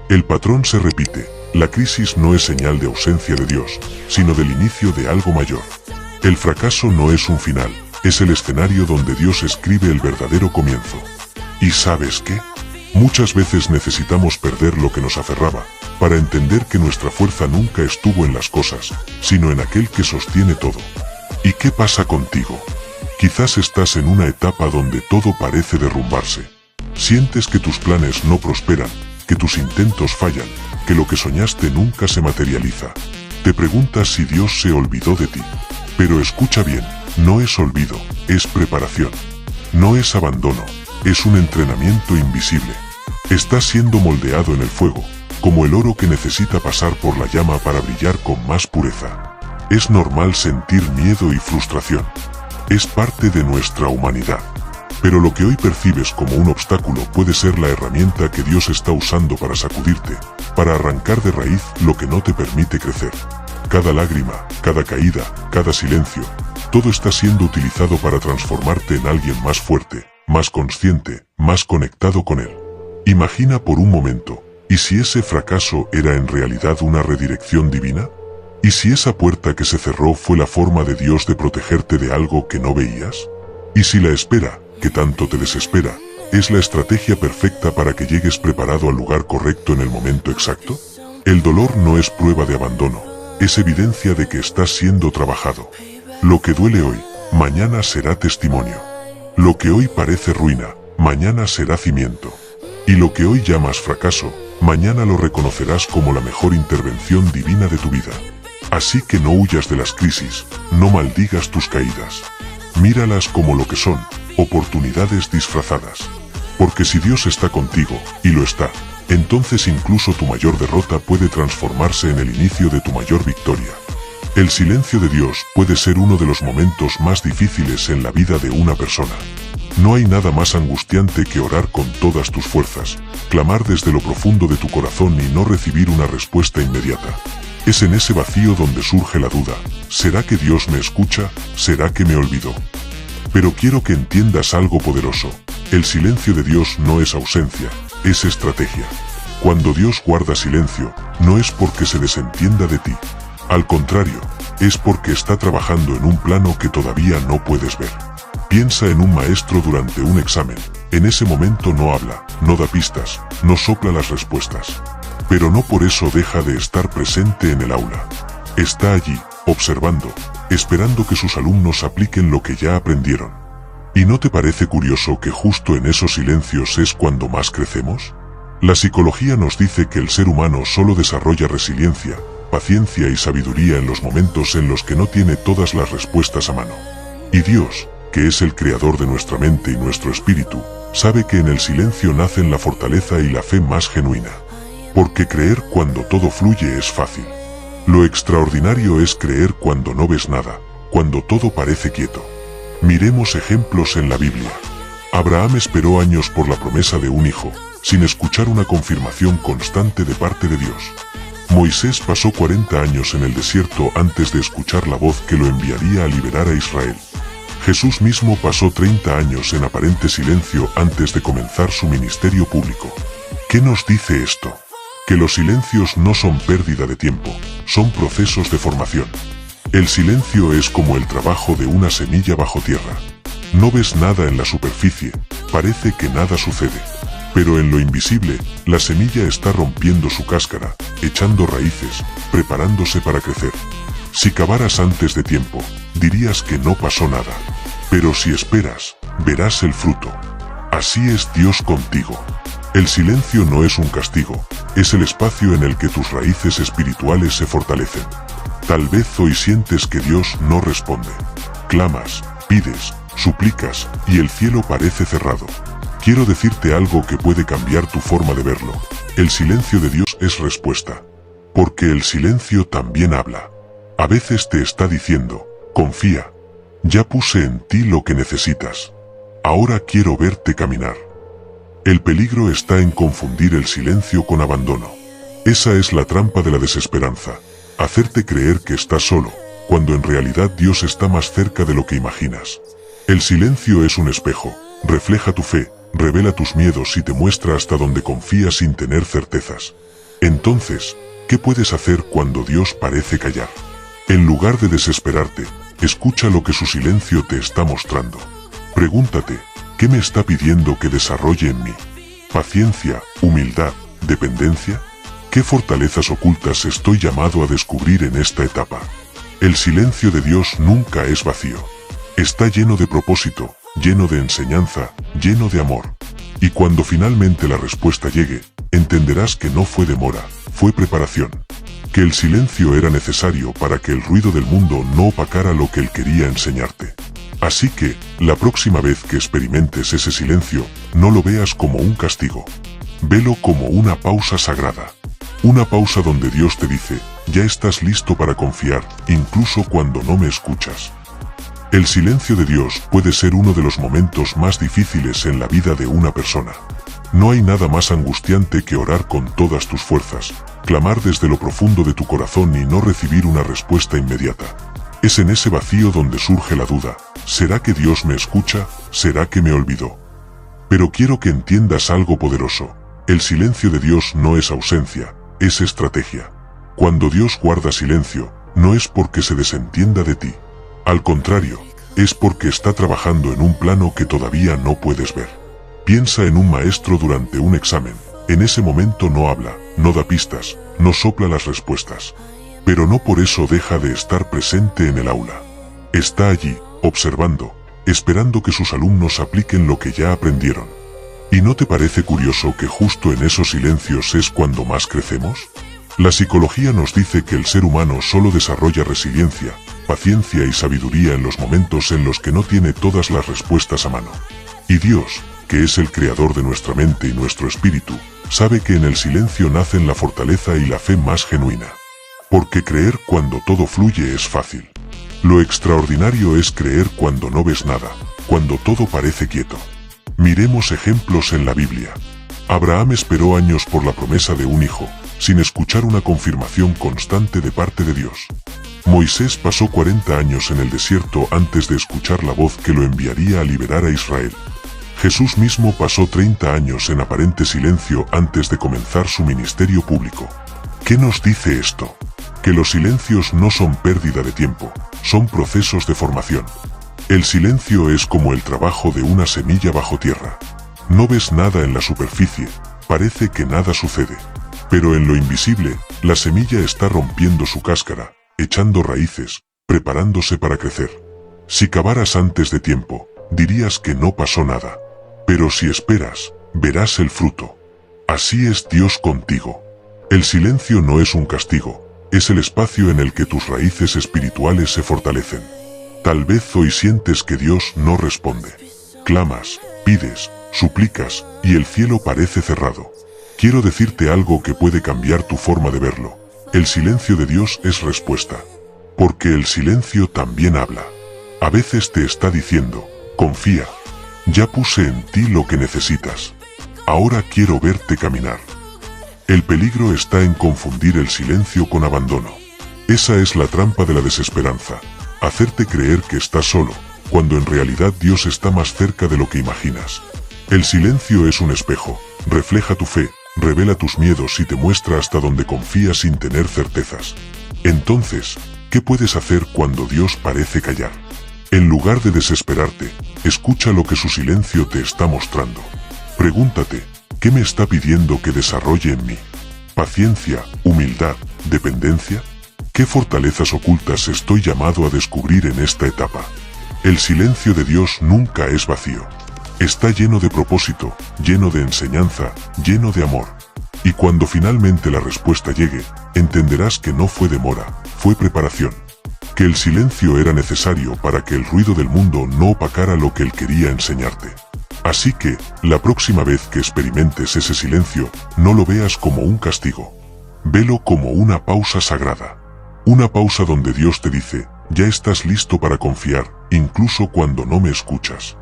El patrón se repite, la crisis no es señal de ausencia de Dios, sino del inicio de algo mayor. El fracaso no es un final, es el escenario donde Dios escribe el verdadero comienzo. ¿Y sabes qué? Muchas veces necesitamos perder lo que nos aferraba, para entender que nuestra fuerza nunca estuvo en las cosas, sino en aquel que sostiene todo. ¿Y qué pasa contigo? Quizás estás en una etapa donde todo parece derrumbarse. Sientes que tus planes no prosperan, que tus intentos fallan, que lo que soñaste nunca se materializa. Te preguntas si Dios se olvidó de ti. Pero escucha bien, no es olvido, es preparación. No es abandono, es un entrenamiento invisible. Estás siendo moldeado en el fuego, como el oro que necesita pasar por la llama para brillar con más pureza. Es normal sentir miedo y frustración. Es parte de nuestra humanidad. Pero lo que hoy percibes como un obstáculo puede ser la herramienta que Dios está usando para sacudirte, para arrancar de raíz lo que no te permite crecer. Cada lágrima, cada caída, cada silencio, todo está siendo utilizado para transformarte en alguien más fuerte, más consciente, más conectado con Él. Imagina por un momento, ¿y si ese fracaso era en realidad una redirección divina? ¿Y si esa puerta que se cerró fue la forma de Dios de protegerte de algo que no veías? ¿Y si la espera, que tanto te desespera, es la estrategia perfecta para que llegues preparado al lugar correcto en el momento exacto? El dolor no es prueba de abandono, es evidencia de que estás siendo trabajado. Lo que duele hoy, mañana será testimonio. Lo que hoy parece ruina, mañana será cimiento. Y lo que hoy llamas fracaso, mañana lo reconocerás como la mejor intervención divina de tu vida. Así que no huyas de las crisis, no maldigas tus caídas. Míralas como lo que son, oportunidades disfrazadas. Porque si Dios está contigo, y lo está, entonces incluso tu mayor derrota puede transformarse en el inicio de tu mayor victoria. El silencio de Dios puede ser uno de los momentos más difíciles en la vida de una persona. No hay nada más angustiante que orar con todas tus fuerzas, clamar desde lo profundo de tu corazón y no recibir una respuesta inmediata. Es en ese vacío donde surge la duda, ¿será que Dios me escucha? ¿Será que me olvidó? Pero quiero que entiendas algo poderoso. El silencio de Dios no es ausencia, es estrategia. Cuando Dios guarda silencio, no es porque se desentienda de ti. Al contrario, es porque está trabajando en un plano que todavía no puedes ver. Piensa en un maestro durante un examen. En ese momento no habla, no da pistas, no sopla las respuestas. Pero no por eso deja de estar presente en el aula. Está allí, observando, esperando que sus alumnos apliquen lo que ya aprendieron. ¿Y no te parece curioso que justo en esos silencios es cuando más crecemos? La psicología nos dice que el ser humano solo desarrolla resiliencia, paciencia y sabiduría en los momentos en los que no tiene todas las respuestas a mano. Y Dios, que es el creador de nuestra mente y nuestro espíritu, sabe que en el silencio nacen la fortaleza y la fe más genuina. Porque creer cuando todo fluye es fácil. Lo extraordinario es creer cuando no ves nada, cuando todo parece quieto. Miremos ejemplos en la Biblia. Abraham esperó años por la promesa de un hijo, sin escuchar una confirmación constante de parte de Dios. Moisés pasó 40 años en el desierto antes de escuchar la voz que lo enviaría a liberar a Israel. Jesús mismo pasó 30 años en aparente silencio antes de comenzar su ministerio público. ¿Qué nos dice esto? Que los silencios no son pérdida de tiempo, son procesos de formación. El silencio es como el trabajo de una semilla bajo tierra. No ves nada en la superficie, parece que nada sucede. Pero en lo invisible, la semilla está rompiendo su cáscara, echando raíces, preparándose para crecer. Si cavaras antes de tiempo, dirías que no pasó nada. Pero si esperas, verás el fruto. Así es Dios contigo. El silencio no es un castigo, es el espacio en el que tus raíces espirituales se fortalecen. Tal vez hoy sientes que Dios no responde. Clamas, pides, suplicas, y el cielo parece cerrado. Quiero decirte algo que puede cambiar tu forma de verlo. El silencio de Dios es respuesta. Porque el silencio también habla. A veces te está diciendo, confía. Ya puse en ti lo que necesitas. Ahora quiero verte caminar. El peligro está en confundir el silencio con abandono. Esa es la trampa de la desesperanza. Hacerte creer que estás solo, cuando en realidad Dios está más cerca de lo que imaginas. El silencio es un espejo, refleja tu fe, revela tus miedos y te muestra hasta donde confías sin tener certezas. Entonces, ¿qué puedes hacer cuando Dios parece callar? En lugar de desesperarte, escucha lo que su silencio te está mostrando. Pregúntate, ¿qué me está pidiendo que desarrolle en mí? ¿Paciencia, humildad, dependencia? ¿Qué fortalezas ocultas estoy llamado a descubrir en esta etapa? El silencio de Dios nunca es vacío. Está lleno de propósito, lleno de enseñanza, lleno de amor. Y cuando finalmente la respuesta llegue, entenderás que no fue demora, fue preparación. Que el silencio era necesario para que el ruido del mundo no opacara lo que Él quería enseñarte. Así que, la próxima vez que experimentes ese silencio, no lo veas como un castigo. Velo como una pausa sagrada. Una pausa donde Dios te dice, ya estás listo para confiar, incluso cuando no me escuchas. El silencio de Dios puede ser uno de los momentos más difíciles en la vida de una persona. No hay nada más angustiante que orar con todas tus fuerzas, clamar desde lo profundo de tu corazón y no recibir una respuesta inmediata. Es en ese vacío donde surge la duda, ¿será que Dios me escucha? ¿Será que me olvidó? Pero quiero que entiendas algo poderoso. El silencio de Dios no es ausencia, es estrategia. Cuando Dios guarda silencio, no es porque se desentienda de ti. Al contrario, es porque está trabajando en un plano que todavía no puedes ver. Piensa en un maestro durante un examen. En ese momento no habla, no da pistas, no sopla las respuestas. Pero no por eso deja de estar presente en el aula. Está allí, observando, esperando que sus alumnos apliquen lo que ya aprendieron. ¿Y no te parece curioso que justo en esos silencios es cuando más crecemos? La psicología nos dice que el ser humano solo desarrolla resiliencia, paciencia y sabiduría en los momentos en los que no tiene todas las respuestas a mano. Y Dios, que es el creador de nuestra mente y nuestro espíritu, sabe que en el silencio nacen la fortaleza y la fe más genuina. Porque creer cuando todo fluye es fácil. Lo extraordinario es creer cuando no ves nada, cuando todo parece quieto. Miremos ejemplos en la Biblia. Abraham esperó años por la promesa de un hijo, sin escuchar una confirmación constante de parte de Dios. Moisés pasó 40 años en el desierto antes de escuchar la voz que lo enviaría a liberar a Israel. Jesús mismo pasó 30 años en aparente silencio antes de comenzar su ministerio público. ¿Qué nos dice esto? Que los silencios no son pérdida de tiempo, son procesos de formación. El silencio es como el trabajo de una semilla bajo tierra. No ves nada en la superficie, parece que nada sucede. Pero en lo invisible, la semilla está rompiendo su cáscara, echando raíces, preparándose para crecer. Si cavaras antes de tiempo, dirías que no pasó nada. Pero si esperas, verás el fruto. Así es Dios contigo. El silencio no es un castigo, es el espacio en el que tus raíces espirituales se fortalecen. Tal vez hoy sientes que Dios no responde. Clamas, pides, suplicas, y el cielo parece cerrado. Quiero decirte algo que puede cambiar tu forma de verlo. El silencio de Dios es respuesta. Porque el silencio también habla. A veces te está diciendo, confía. Ya puse en ti lo que necesitas. Ahora quiero verte caminar. El peligro está en confundir el silencio con abandono. Esa es la trampa de la desesperanza. Hacerte creer que estás solo, cuando en realidad Dios está más cerca de lo que imaginas. El silencio es un espejo, refleja tu fe, revela tus miedos y te muestra hasta donde confías sin tener certezas. Entonces, ¿qué puedes hacer cuando Dios parece callar? En lugar de desesperarte, escucha lo que su silencio te está mostrando. Pregúntate, ¿qué me está pidiendo que desarrolle en mí? ¿Paciencia, humildad, dependencia? ¿Qué fortalezas ocultas estoy llamado a descubrir en esta etapa? El silencio de Dios nunca es vacío. Está lleno de propósito, lleno de enseñanza, lleno de amor. Y cuando finalmente la respuesta llegue, entenderás que no fue demora, fue preparación. Que el silencio era necesario para que el ruido del mundo no opacara lo que él quería enseñarte. Así que, la próxima vez que experimentes ese silencio, no lo veas como un castigo. Velo como una pausa sagrada. Una pausa donde Dios te dice, ya estás listo para confiar, incluso cuando no me escuchas.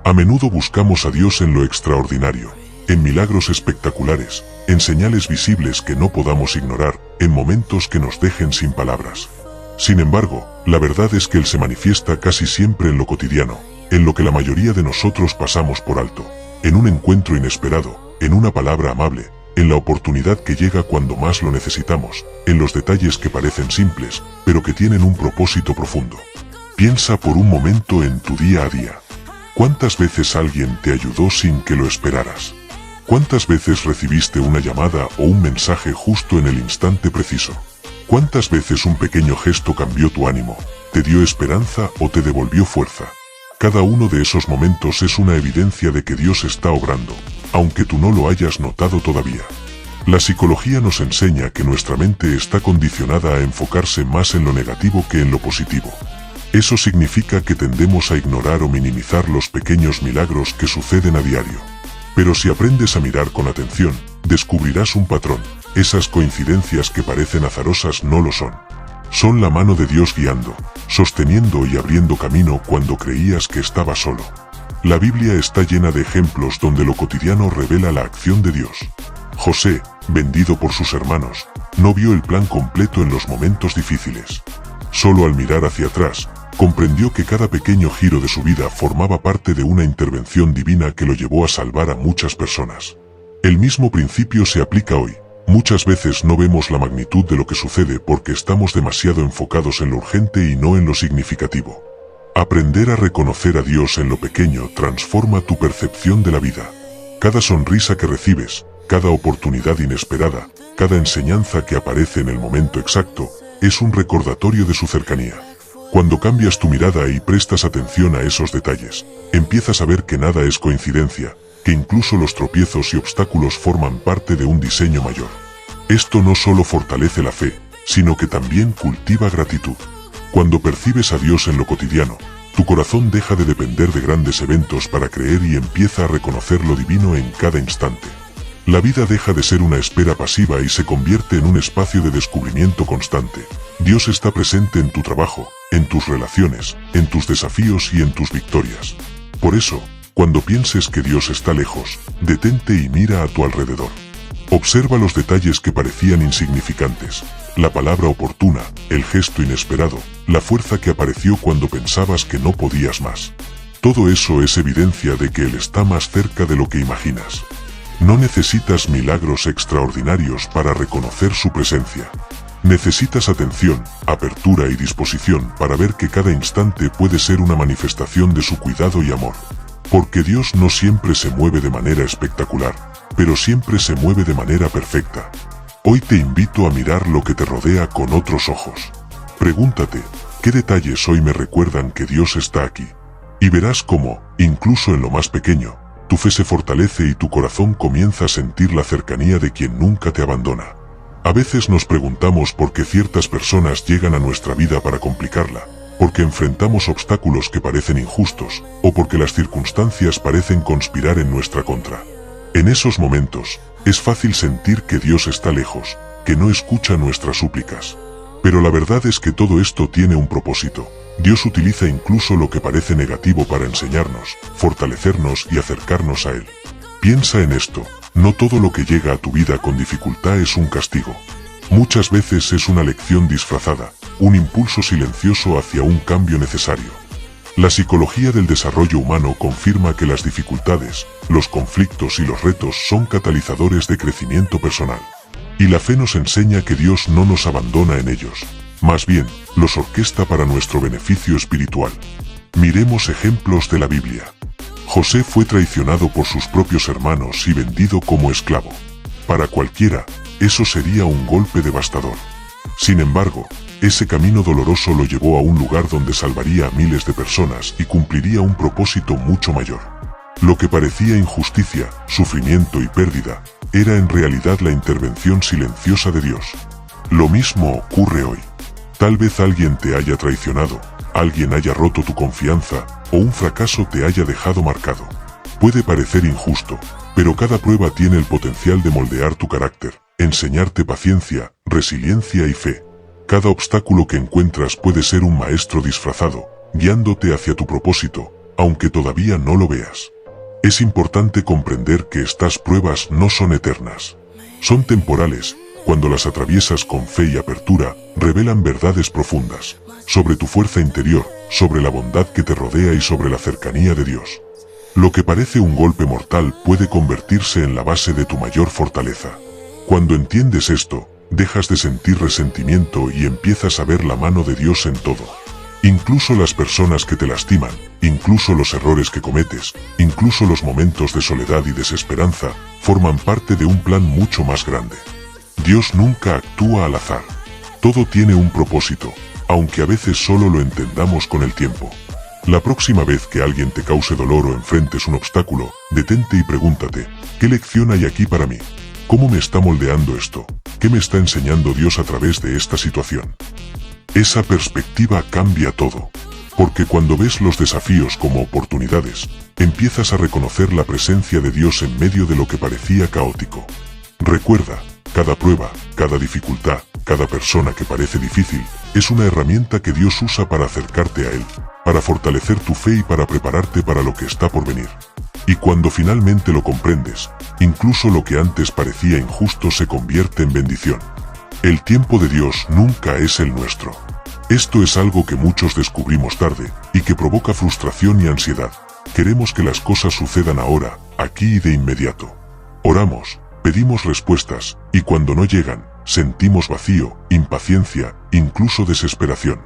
A menudo buscamos a Dios en lo extraordinario, en milagros espectaculares, en señales visibles que no podamos ignorar, en momentos que nos dejen sin palabras. Sin embargo, la verdad es que Él se manifiesta casi siempre en lo cotidiano, en lo que la mayoría de nosotros pasamos por alto, en un encuentro inesperado, en una palabra amable, en la oportunidad que llega cuando más lo necesitamos, en los detalles que parecen simples, pero que tienen un propósito profundo. Piensa por un momento en tu día a día. ¿Cuántas veces alguien te ayudó sin que lo esperaras? ¿Cuántas veces recibiste una llamada o un mensaje justo en el instante preciso? ¿Cuántas veces un pequeño gesto cambió tu ánimo, te dio esperanza o te devolvió fuerza? Cada uno de esos momentos es una evidencia de que Dios está obrando, aunque tú no lo hayas notado todavía. La psicología nos enseña que nuestra mente está condicionada a enfocarse más en lo negativo que en lo positivo. Eso significa que tendemos a ignorar o minimizar los pequeños milagros que suceden a diario. Pero si aprendes a mirar con atención, descubrirás un patrón. Esas coincidencias que parecen azarosas no lo son. Son la mano de Dios guiando, sosteniendo y abriendo camino cuando creías que estabas solo. La Biblia está llena de ejemplos donde lo cotidiano revela la acción de Dios. José, vendido por sus hermanos, no vio el plan completo en los momentos difíciles. Solo al mirar hacia atrás, comprendió que cada pequeño giro de su vida formaba parte de una intervención divina que lo llevó a salvar a muchas personas. El mismo principio se aplica hoy. Muchas veces no vemos la magnitud de lo que sucede porque estamos demasiado enfocados en lo urgente y no en lo significativo. Aprender a reconocer a Dios en lo pequeño transforma tu percepción de la vida. Cada sonrisa que recibes, cada oportunidad inesperada, cada enseñanza que aparece en el momento exacto, es un recordatorio de su cercanía. Cuando cambias tu mirada y prestas atención a esos detalles, empiezas a ver que nada es coincidencia, que incluso los tropiezos y obstáculos forman parte de un diseño mayor. Esto no solo fortalece la fe, sino que también cultiva gratitud. Cuando percibes a Dios en lo cotidiano, tu corazón deja de depender de grandes eventos para creer y empieza a reconocer lo divino en cada instante. La vida deja de ser una espera pasiva y se convierte en un espacio de descubrimiento constante. Dios está presente en tu trabajo, en tus relaciones, en tus desafíos y en tus victorias. Por eso, cuando pienses que Dios está lejos, detente y mira a tu alrededor. Observa los detalles que parecían insignificantes, la palabra oportuna, el gesto inesperado, la fuerza que apareció cuando pensabas que no podías más. Todo eso es evidencia de que Él está más cerca de lo que imaginas. No necesitas milagros extraordinarios para reconocer su presencia. Necesitas atención, apertura y disposición para ver que cada instante puede ser una manifestación de su cuidado y amor. Porque Dios no siempre se mueve de manera espectacular, pero siempre se mueve de manera perfecta. Hoy te invito a mirar lo que te rodea con otros ojos. Pregúntate, ¿qué detalles hoy me recuerdan que Dios está aquí? Y verás cómo, incluso en lo más pequeño, tu fe se fortalece y tu corazón comienza a sentir la cercanía de quien nunca te abandona. A veces nos preguntamos por qué ciertas personas llegan a nuestra vida para complicarla, porque enfrentamos obstáculos que parecen injustos, o porque las circunstancias parecen conspirar en nuestra contra. En esos momentos, es fácil sentir que Dios está lejos, que no escucha nuestras súplicas. Pero la verdad es que todo esto tiene un propósito. Dios utiliza incluso lo que parece negativo para enseñarnos, fortalecernos y acercarnos a Él. Piensa en esto, no todo lo que llega a tu vida con dificultad es un castigo. Muchas veces es una lección disfrazada, un impulso silencioso hacia un cambio necesario. La psicología del desarrollo humano confirma que las dificultades, los conflictos y los retos son catalizadores de crecimiento personal. Y la fe nos enseña que Dios no nos abandona en ellos, más bien, los orquesta para nuestro beneficio espiritual. Miremos ejemplos de la Biblia. José fue traicionado por sus propios hermanos y vendido como esclavo. Para cualquiera, eso sería un golpe devastador. Sin embargo, ese camino doloroso lo llevó a un lugar donde salvaría a miles de personas y cumpliría un propósito mucho mayor. Lo que parecía injusticia, sufrimiento y pérdida, era en realidad la intervención silenciosa de Dios. Lo mismo ocurre hoy. Tal vez alguien te haya traicionado, alguien haya roto tu confianza, o un fracaso te haya dejado marcado. Puede parecer injusto, pero cada prueba tiene el potencial de moldear tu carácter, enseñarte paciencia, resiliencia y fe. Cada obstáculo que encuentras puede ser un maestro disfrazado, guiándote hacia tu propósito, aunque todavía no lo veas. Es importante comprender que estas pruebas no son eternas. Son temporales. Cuando las atraviesas con fe y apertura, revelan verdades profundas, sobre tu fuerza interior, sobre la bondad que te rodea y sobre la cercanía de Dios. Lo que parece un golpe mortal puede convertirse en la base de tu mayor fortaleza. Cuando entiendes esto, dejas de sentir resentimiento y empiezas a ver la mano de Dios en todo. Incluso las personas que te lastiman, incluso los errores que cometes, incluso los momentos de soledad y desesperanza, forman parte de un plan mucho más grande. Dios nunca actúa al azar. Todo tiene un propósito, aunque a veces solo lo entendamos con el tiempo. La próxima vez que alguien te cause dolor o enfrentes un obstáculo, detente y pregúntate, ¿qué lección hay aquí para mí? ¿Cómo me está moldeando esto? ¿Qué me está enseñando Dios a través de esta situación? Esa perspectiva cambia todo, porque cuando ves los desafíos como oportunidades, empiezas a reconocer la presencia de Dios en medio de lo que parecía caótico. Recuerda, cada prueba, cada dificultad, cada persona que parece difícil, es una herramienta que Dios usa para acercarte a Él, para fortalecer tu fe y para prepararte para lo que está por venir. Y cuando finalmente lo comprendes, incluso lo que antes parecía injusto se convierte en bendición. El tiempo de Dios nunca es el nuestro. Esto es algo que muchos descubrimos tarde, y que provoca frustración y ansiedad. Queremos que las cosas sucedan ahora, aquí y de inmediato. Oramos, pedimos respuestas, y cuando no llegan, sentimos vacío, impaciencia, incluso desesperación.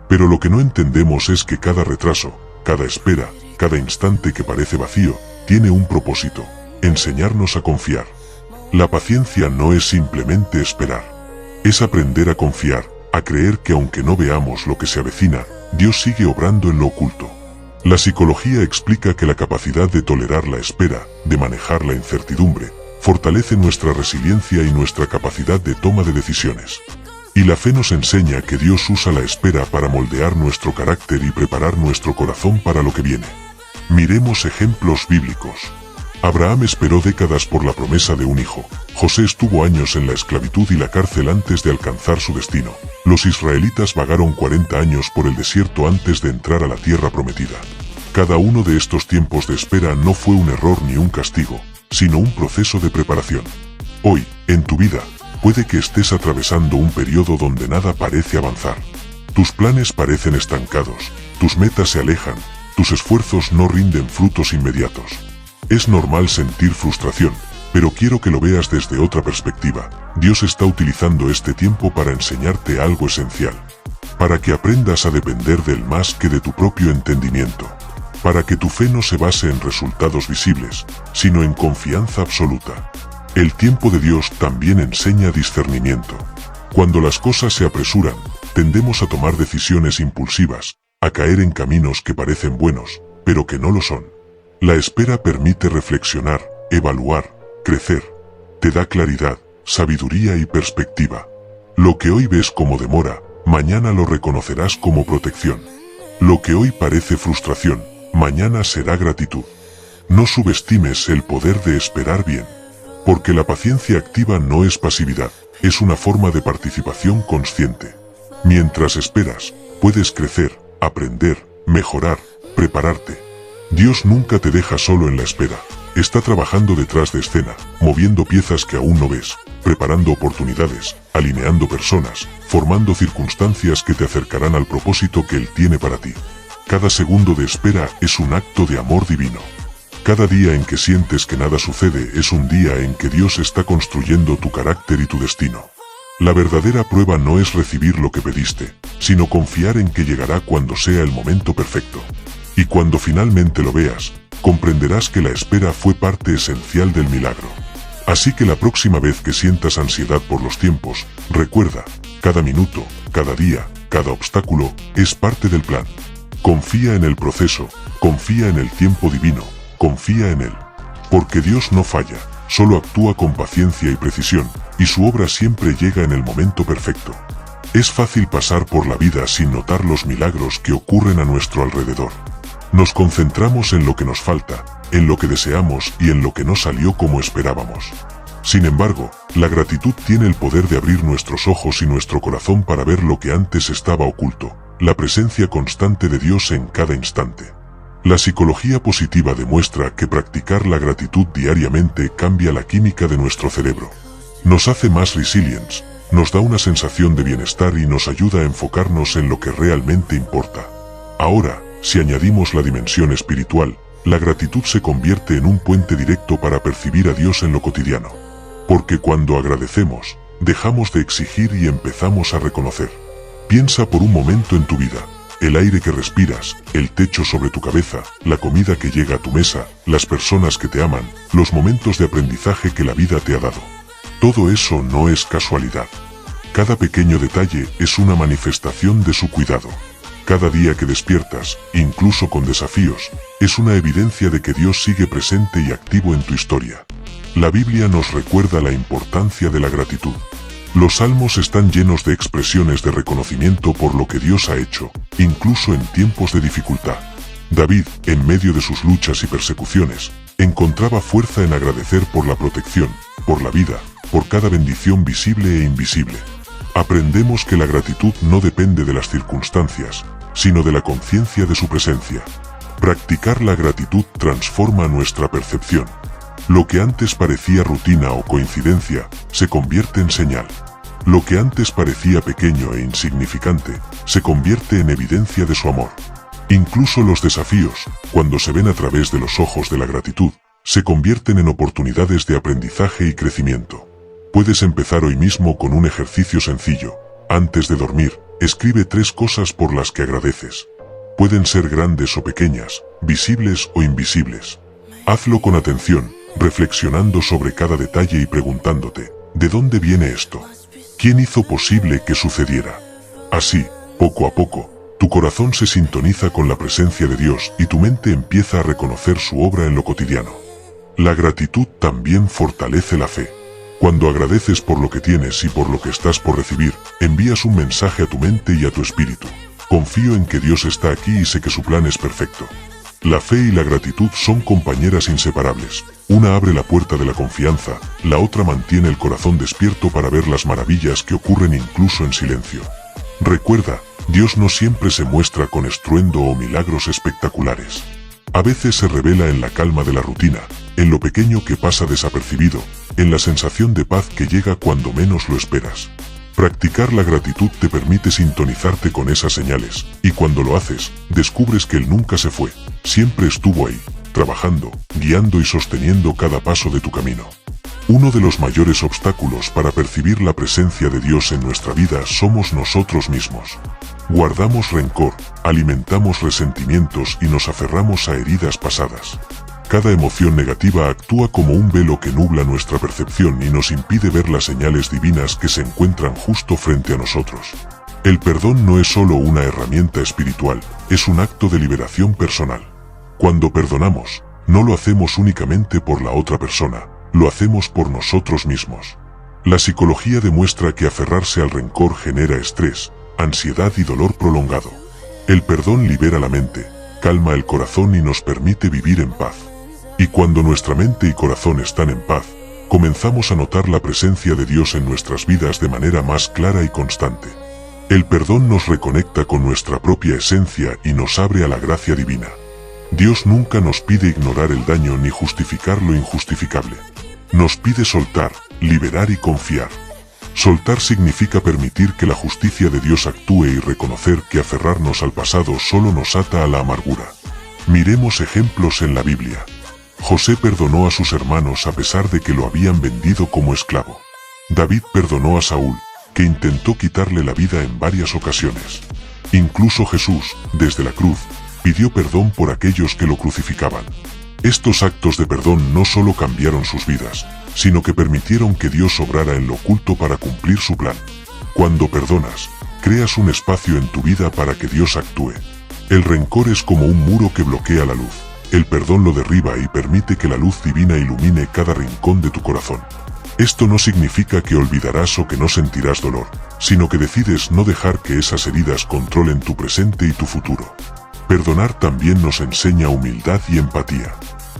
Pero lo que no entendemos es que cada retraso, cada espera, cada instante que parece vacío, tiene un propósito: enseñarnos a confiar. La paciencia no es simplemente esperar. Es aprender a confiar, a creer que aunque no veamos lo que se avecina, Dios sigue obrando en lo oculto. La psicología explica que la capacidad de tolerar la espera, de manejar la incertidumbre, fortalece nuestra resiliencia y nuestra capacidad de toma de decisiones. Y la fe nos enseña que Dios usa la espera para moldear nuestro carácter y preparar nuestro corazón para lo que viene. Miremos ejemplos bíblicos. Abraham esperó décadas por la promesa de un hijo. José estuvo años en la esclavitud y la cárcel antes de alcanzar su destino. Los israelitas vagaron 40 años por el desierto antes de entrar a la tierra prometida. Cada uno de estos tiempos de espera no fue un error ni un castigo, sino un proceso de preparación. Hoy, en tu vida, puede que estés atravesando un periodo donde nada parece avanzar. Tus planes parecen estancados, tus metas se alejan, tus esfuerzos no rinden frutos inmediatos. Es normal sentir frustración, pero quiero que lo veas desde otra perspectiva. Dios está utilizando este tiempo para enseñarte algo esencial. Para que aprendas a depender del más que de tu propio entendimiento. Para que tu fe no se base en resultados visibles, sino en confianza absoluta. El tiempo de Dios también enseña discernimiento. Cuando las cosas se apresuran, tendemos a tomar decisiones impulsivas, a caer en caminos que parecen buenos, pero que no lo son. La espera permite reflexionar, evaluar, crecer. Te da claridad, sabiduría y perspectiva. Lo que hoy ves como demora, mañana lo reconocerás como protección. Lo que hoy parece frustración, mañana será gratitud. No subestimes el poder de esperar bien. Porque la paciencia activa no es pasividad, es una forma de participación consciente. Mientras esperas, puedes crecer, aprender, mejorar, prepararte. Dios nunca te deja solo en la espera. Está trabajando detrás de escena, moviendo piezas que aún no ves, preparando oportunidades, alineando personas, formando circunstancias que te acercarán al propósito que Él tiene para ti. Cada segundo de espera es un acto de amor divino. Cada día en que sientes que nada sucede es un día en que Dios está construyendo tu carácter y tu destino. La verdadera prueba no es recibir lo que pediste, sino confiar en que llegará cuando sea el momento perfecto. Y cuando finalmente lo veas, comprenderás que la espera fue parte esencial del milagro. Así que la próxima vez que sientas ansiedad por los tiempos, recuerda, cada minuto, cada día, cada obstáculo, es parte del plan. Confía en el proceso, confía en el tiempo divino, confía en Él. Porque Dios no falla, solo actúa con paciencia y precisión, y su obra siempre llega en el momento perfecto. Es fácil pasar por la vida sin notar los milagros que ocurren a nuestro alrededor. Nos concentramos en lo que nos falta, en lo que deseamos y en lo que no salió como esperábamos. Sin embargo, la gratitud tiene el poder de abrir nuestros ojos y nuestro corazón para ver lo que antes estaba oculto, la presencia constante de Dios en cada instante. La psicología positiva demuestra que practicar la gratitud diariamente cambia la química de nuestro cerebro. Nos hace más resilientes, nos da una sensación de bienestar y nos ayuda a enfocarnos en lo que realmente importa. Ahora, si añadimos la dimensión espiritual, la gratitud se convierte en un puente directo para percibir a Dios en lo cotidiano. Porque cuando agradecemos, dejamos de exigir y empezamos a reconocer. Piensa por un momento en tu vida. El aire que respiras, el techo sobre tu cabeza, la comida que llega a tu mesa, las personas que te aman, los momentos de aprendizaje que la vida te ha dado. Todo eso no es casualidad. Cada pequeño detalle es una manifestación de su cuidado. Cada día que despiertas, incluso con desafíos, es una evidencia de que Dios sigue presente y activo en tu historia. La Biblia nos recuerda la importancia de la gratitud. Los salmos están llenos de expresiones de reconocimiento por lo que Dios ha hecho, incluso en tiempos de dificultad. David, en medio de sus luchas y persecuciones, encontraba fuerza en agradecer por la protección, por la vida, por cada bendición visible e invisible. Aprendemos que la gratitud no depende de las circunstancias, sino de la conciencia de su presencia. Practicar la gratitud transforma nuestra percepción. Lo que antes parecía rutina o coincidencia, se convierte en señal. Lo que antes parecía pequeño e insignificante, se convierte en evidencia de su amor. Incluso los desafíos, cuando se ven a través de los ojos de la gratitud, se convierten en oportunidades de aprendizaje y crecimiento. Puedes empezar hoy mismo con un ejercicio sencillo. Antes de dormir, escribe 3 cosas por las que agradeces. Pueden ser grandes o pequeñas, visibles o invisibles. Hazlo con atención, reflexionando sobre cada detalle y preguntándote, ¿de dónde viene esto? ¿Quién hizo posible que sucediera? Así, poco a poco, tu corazón se sintoniza con la presencia de Dios y tu mente empieza a reconocer su obra en lo cotidiano. La gratitud también fortalece la fe. Cuando agradeces por lo que tienes y por lo que estás por recibir, envías un mensaje a tu mente y a tu espíritu. Confío en que Dios está aquí y sé que su plan es perfecto. La fe y la gratitud son compañeras inseparables. Una abre la puerta de la confianza, la otra mantiene el corazón despierto para ver las maravillas que ocurren incluso en silencio. Recuerda, Dios no siempre se muestra con estruendo o milagros espectaculares. A veces se revela en la calma de la rutina, en lo pequeño que pasa desapercibido, en la sensación de paz que llega cuando menos lo esperas. Practicar la gratitud te permite sintonizarte con esas señales, y cuando lo haces, descubres que Él nunca se fue, siempre estuvo ahí, trabajando, guiando y sosteniendo cada paso de tu camino. Uno de los mayores obstáculos para percibir la presencia de Dios en nuestra vida somos nosotros mismos. Guardamos rencor, alimentamos resentimientos y nos aferramos a heridas pasadas. Cada emoción negativa actúa como un velo que nubla nuestra percepción y nos impide ver las señales divinas que se encuentran justo frente a nosotros. El perdón no es solo una herramienta espiritual, es un acto de liberación personal. Cuando perdonamos, no lo hacemos únicamente por la otra persona, lo hacemos por nosotros mismos. La psicología demuestra que aferrarse al rencor genera estrés, ansiedad y dolor prolongado. El perdón libera la mente, calma el corazón y nos permite vivir en paz. Y cuando nuestra mente y corazón están en paz, comenzamos a notar la presencia de Dios en nuestras vidas de manera más clara y constante. El perdón nos reconecta con nuestra propia esencia y nos abre a la gracia divina. Dios nunca nos pide ignorar el daño ni justificar lo injustificable. Nos pide soltar, liberar y confiar. Soltar significa permitir que la justicia de Dios actúe y reconocer que aferrarnos al pasado solo nos ata a la amargura. Miremos ejemplos en la Biblia. José perdonó a sus hermanos a pesar de que lo habían vendido como esclavo. David perdonó a Saúl, que intentó quitarle la vida en varias ocasiones. Incluso Jesús, desde la cruz, pidió perdón por aquellos que lo crucificaban. Estos actos de perdón no solo cambiaron sus vidas, sino que permitieron que Dios obrara en lo oculto para cumplir su plan. Cuando perdonas, creas un espacio en tu vida para que Dios actúe. El rencor es como un muro que bloquea la luz. El perdón lo derriba y permite que la luz divina ilumine cada rincón de tu corazón. Esto no significa que olvidarás o que no sentirás dolor, sino que decides no dejar que esas heridas controlen tu presente y tu futuro. Perdonar también nos enseña humildad y empatía.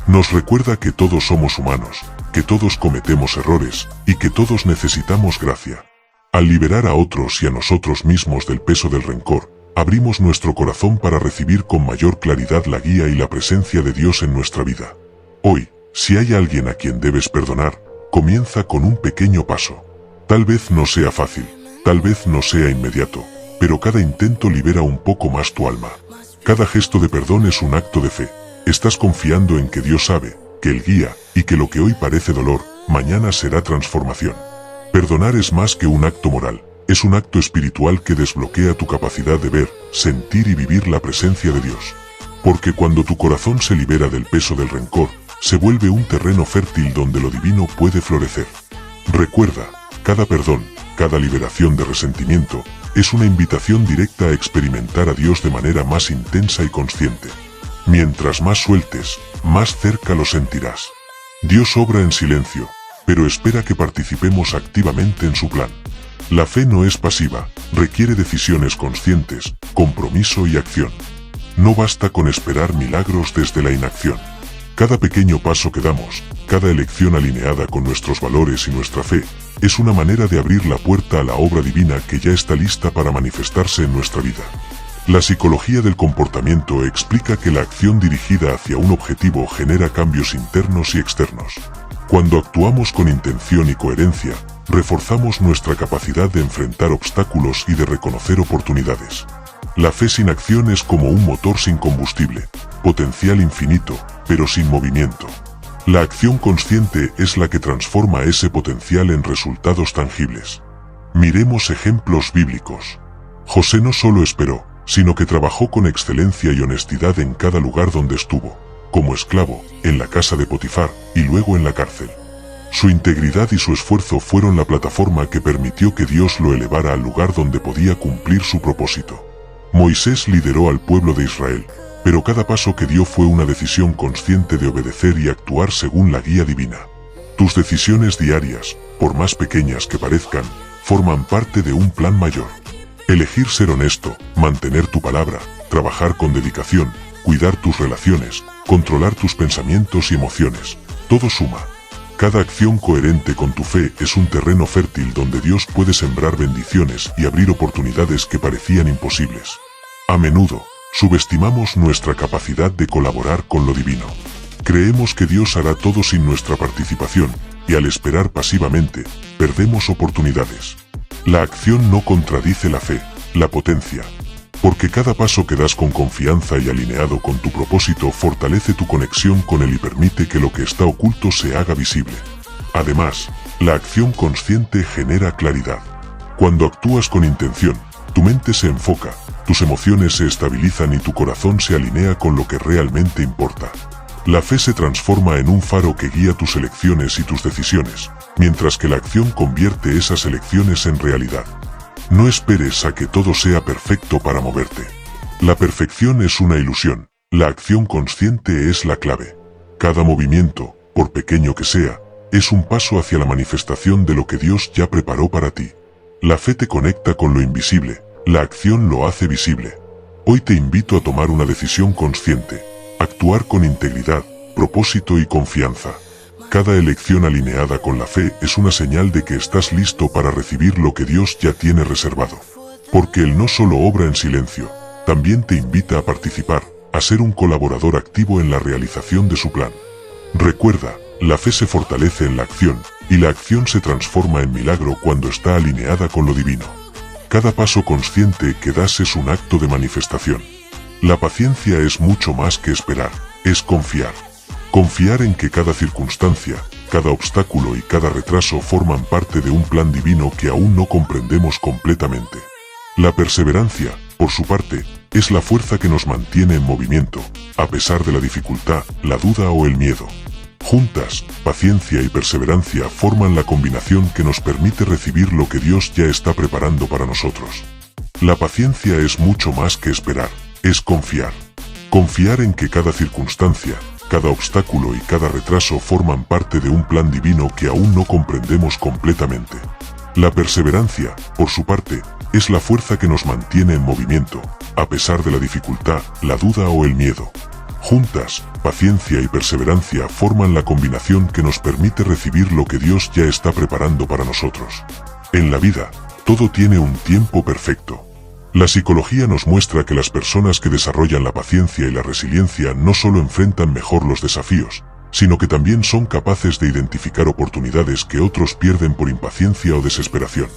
Nos recuerda que todos somos humanos, que todos cometemos errores y que todos necesitamos gracia. Al liberar a otros y a nosotros mismos del peso del rencor, abrimos nuestro corazón para recibir con mayor claridad la guía y la presencia de Dios en nuestra vida. Hoy, si hay alguien a quien debes perdonar, comienza con un pequeño paso. Tal vez no sea fácil, tal vez no sea inmediato, pero cada intento libera un poco más tu alma. Cada gesto de perdón es un acto de fe. Estás confiando en que Dios sabe, que Él guía, y que lo que hoy parece dolor, mañana será transformación. Perdonar es más que un acto moral, es un acto espiritual que desbloquea tu capacidad de ver, sentir y vivir la presencia de Dios. Porque cuando tu corazón se libera del peso del rencor, se vuelve un terreno fértil donde lo divino puede florecer. Recuerda, cada perdón, cada liberación de resentimiento, es una invitación directa a experimentar a Dios de manera más intensa y consciente. Mientras más sueltes, más cerca lo sentirás. Dios obra en silencio, pero espera que participemos activamente en su plan. La fe no es pasiva, requiere decisiones conscientes, compromiso y acción. No basta con esperar milagros desde la inacción. Cada pequeño paso que damos, cada elección alineada con nuestros valores y nuestra fe, es una manera de abrir la puerta a la obra divina que ya está lista para manifestarse en nuestra vida. La psicología del comportamiento explica que la acción dirigida hacia un objetivo genera cambios internos y externos. Cuando actuamos con intención y coherencia, reforzamos nuestra capacidad de enfrentar obstáculos y de reconocer oportunidades. La fe sin acción es como un motor sin combustible, potencial infinito, pero sin movimiento. La acción consciente es la que transforma ese potencial en resultados tangibles. Miremos ejemplos bíblicos. José no solo esperó, sino que trabajó con excelencia y honestidad en cada lugar donde estuvo, como esclavo, en la casa de Potifar y luego en la cárcel. Su integridad y su esfuerzo fueron la plataforma que permitió que Dios lo elevara al lugar donde podía cumplir su propósito. Moisés lideró al pueblo de Israel, pero cada paso que dio fue una decisión consciente de obedecer y actuar según la guía divina. Tus decisiones diarias, por más pequeñas que parezcan, forman parte de un plan mayor. Elegir ser honesto, mantener tu palabra, trabajar con dedicación, cuidar tus relaciones, controlar tus pensamientos y emociones, todo suma. Cada acción coherente con tu fe es un terreno fértil donde Dios puede sembrar bendiciones y abrir oportunidades que parecían imposibles. A menudo, subestimamos nuestra capacidad de colaborar con lo divino. Creemos que Dios hará todo sin nuestra participación, y al esperar pasivamente, perdemos oportunidades. La acción no contradice la fe, la potencia. Porque cada paso que das con confianza y alineado con tu propósito fortalece tu conexión con Él y permite que lo que está oculto se haga visible. Además, la acción consciente genera claridad. Cuando actúas con intención, tu mente se enfoca, tus emociones se estabilizan y tu corazón se alinea con lo que realmente importa. La fe se transforma en un faro que guía tus elecciones y tus decisiones, mientras que la acción convierte esas elecciones en realidad. No esperes a que todo sea perfecto para moverte. La perfección es una ilusión, la acción consciente es la clave. Cada movimiento, por pequeño que sea, es un paso hacia la manifestación de lo que Dios ya preparó para ti. La fe te conecta con lo invisible, la acción lo hace visible. Hoy te invito a tomar una decisión consciente, actuar con integridad, propósito y confianza. Cada elección alineada con la fe es una señal de que estás listo para recibir lo que Dios ya tiene reservado. Porque Él no solo obra en silencio, también te invita a participar, a ser un colaborador activo en la realización de su plan. Recuerda, la fe se fortalece en la acción, y la acción se transforma en milagro cuando está alineada con lo divino. Cada paso consciente que das es un acto de manifestación. La paciencia es mucho más que esperar, es confiar. Confiar en que cada circunstancia, cada obstáculo y cada retraso forman parte de un plan divino que aún no comprendemos completamente. La perseverancia, por su parte, es la fuerza que nos mantiene en movimiento, a pesar de la dificultad, la duda o el miedo. Juntas, paciencia y perseverancia forman la combinación que nos permite recibir lo que Dios ya está preparando para nosotros. La paciencia es mucho más que esperar, es confiar. Confiar en que cada circunstancia, cada obstáculo y cada retraso forman parte de un plan divino que aún no comprendemos completamente. La perseverancia, por su parte, es la fuerza que nos mantiene en movimiento, a pesar de la dificultad, la duda o el miedo. Juntas, paciencia y perseverancia forman la combinación que nos permite recibir lo que Dios ya está preparando para nosotros. En la vida, todo tiene un tiempo perfecto. La psicología nos muestra que las personas que desarrollan la paciencia y la resiliencia no solo enfrentan mejor los desafíos, sino que también son capaces de identificar oportunidades que otros pierden por impaciencia o desesperación.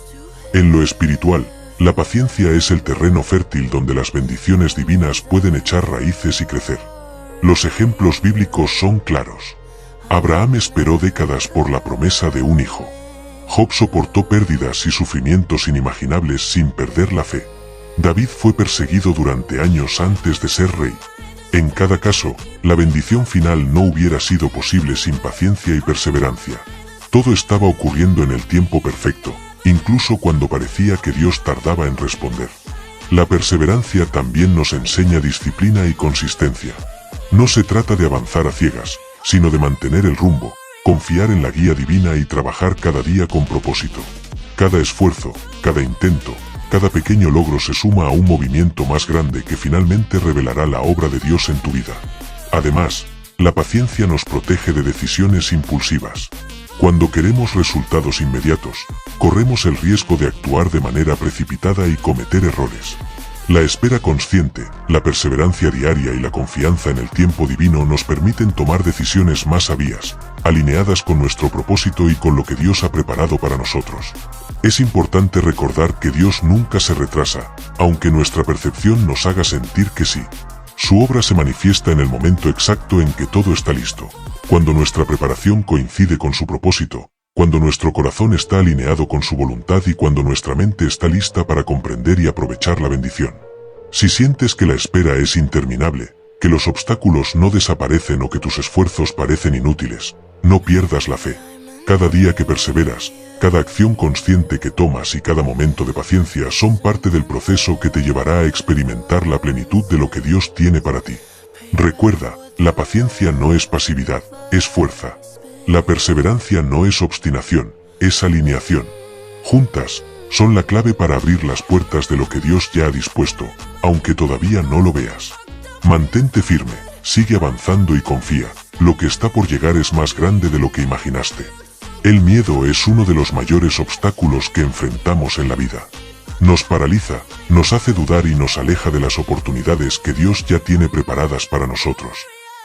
En lo espiritual, la paciencia es el terreno fértil donde las bendiciones divinas pueden echar raíces y crecer. Los ejemplos bíblicos son claros. Abraham esperó décadas por la promesa de un hijo. Job soportó pérdidas y sufrimientos inimaginables sin perder la fe. David fue perseguido durante años antes de ser rey. En cada caso, la bendición final no hubiera sido posible sin paciencia y perseverancia. Todo estaba ocurriendo en el tiempo perfecto, incluso cuando parecía que Dios tardaba en responder. La perseverancia también nos enseña disciplina y consistencia. No se trata de avanzar a ciegas, sino de mantener el rumbo, confiar en la guía divina y trabajar cada día con propósito. Cada esfuerzo, cada intento, cada pequeño logro se suma a un movimiento más grande que finalmente revelará la obra de Dios en tu vida. Además, la paciencia nos protege de decisiones impulsivas. Cuando queremos resultados inmediatos, corremos el riesgo de actuar de manera precipitada y cometer errores. La espera consciente, la perseverancia diaria y la confianza en el tiempo divino nos permiten tomar decisiones más sabias, alineadas con nuestro propósito y con lo que Dios ha preparado para nosotros. Es importante recordar que Dios nunca se retrasa, aunque nuestra percepción nos haga sentir que sí. Su obra se manifiesta en el momento exacto en que todo está listo, cuando nuestra preparación coincide con su propósito, cuando nuestro corazón está alineado con su voluntad y cuando nuestra mente está lista para comprender y aprovechar la bendición. Si sientes que la espera es interminable, que los obstáculos no desaparecen o que tus esfuerzos parecen inútiles, no pierdas la fe. Cada día que perseveras, cada acción consciente que tomas y cada momento de paciencia son parte del proceso que te llevará a experimentar la plenitud de lo que Dios tiene para ti. Recuerda, la paciencia no es pasividad, es fuerza. La perseverancia no es obstinación, es alineación. Juntas, son la clave para abrir las puertas de lo que Dios ya ha dispuesto, aunque todavía no lo veas. Mantente firme, sigue avanzando y confía, lo que está por llegar es más grande de lo que imaginaste. El miedo es uno de los mayores obstáculos que enfrentamos en la vida. Nos paraliza, nos hace dudar y nos aleja de las oportunidades que Dios ya tiene preparadas para nosotros.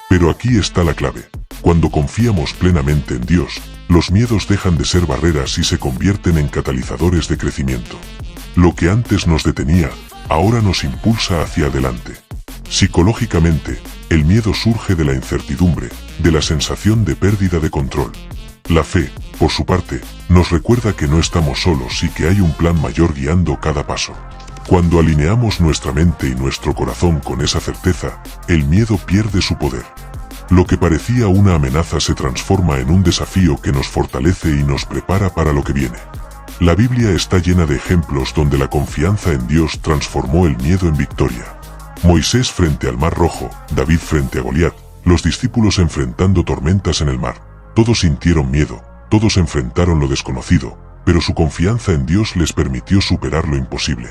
Pero aquí está la clave. Cuando confiamos plenamente en Dios, los miedos dejan de ser barreras y se convierten en catalizadores de crecimiento. Lo que antes nos detenía, ahora nos impulsa hacia adelante. Psicológicamente, el miedo surge de la incertidumbre, de la sensación de pérdida de control. La fe, por su parte, nos recuerda que no estamos solos y que hay un plan mayor guiando cada paso. Cuando alineamos nuestra mente y nuestro corazón con esa certeza, el miedo pierde su poder. Lo que parecía una amenaza se transforma en un desafío que nos fortalece y nos prepara para lo que viene. La Biblia está llena de ejemplos donde la confianza en Dios transformó el miedo en victoria. Moisés frente al Mar Rojo, David frente a Goliat, los discípulos enfrentando tormentas en el mar. Todos sintieron miedo, todos enfrentaron lo desconocido, pero su confianza en Dios les permitió superar lo imposible.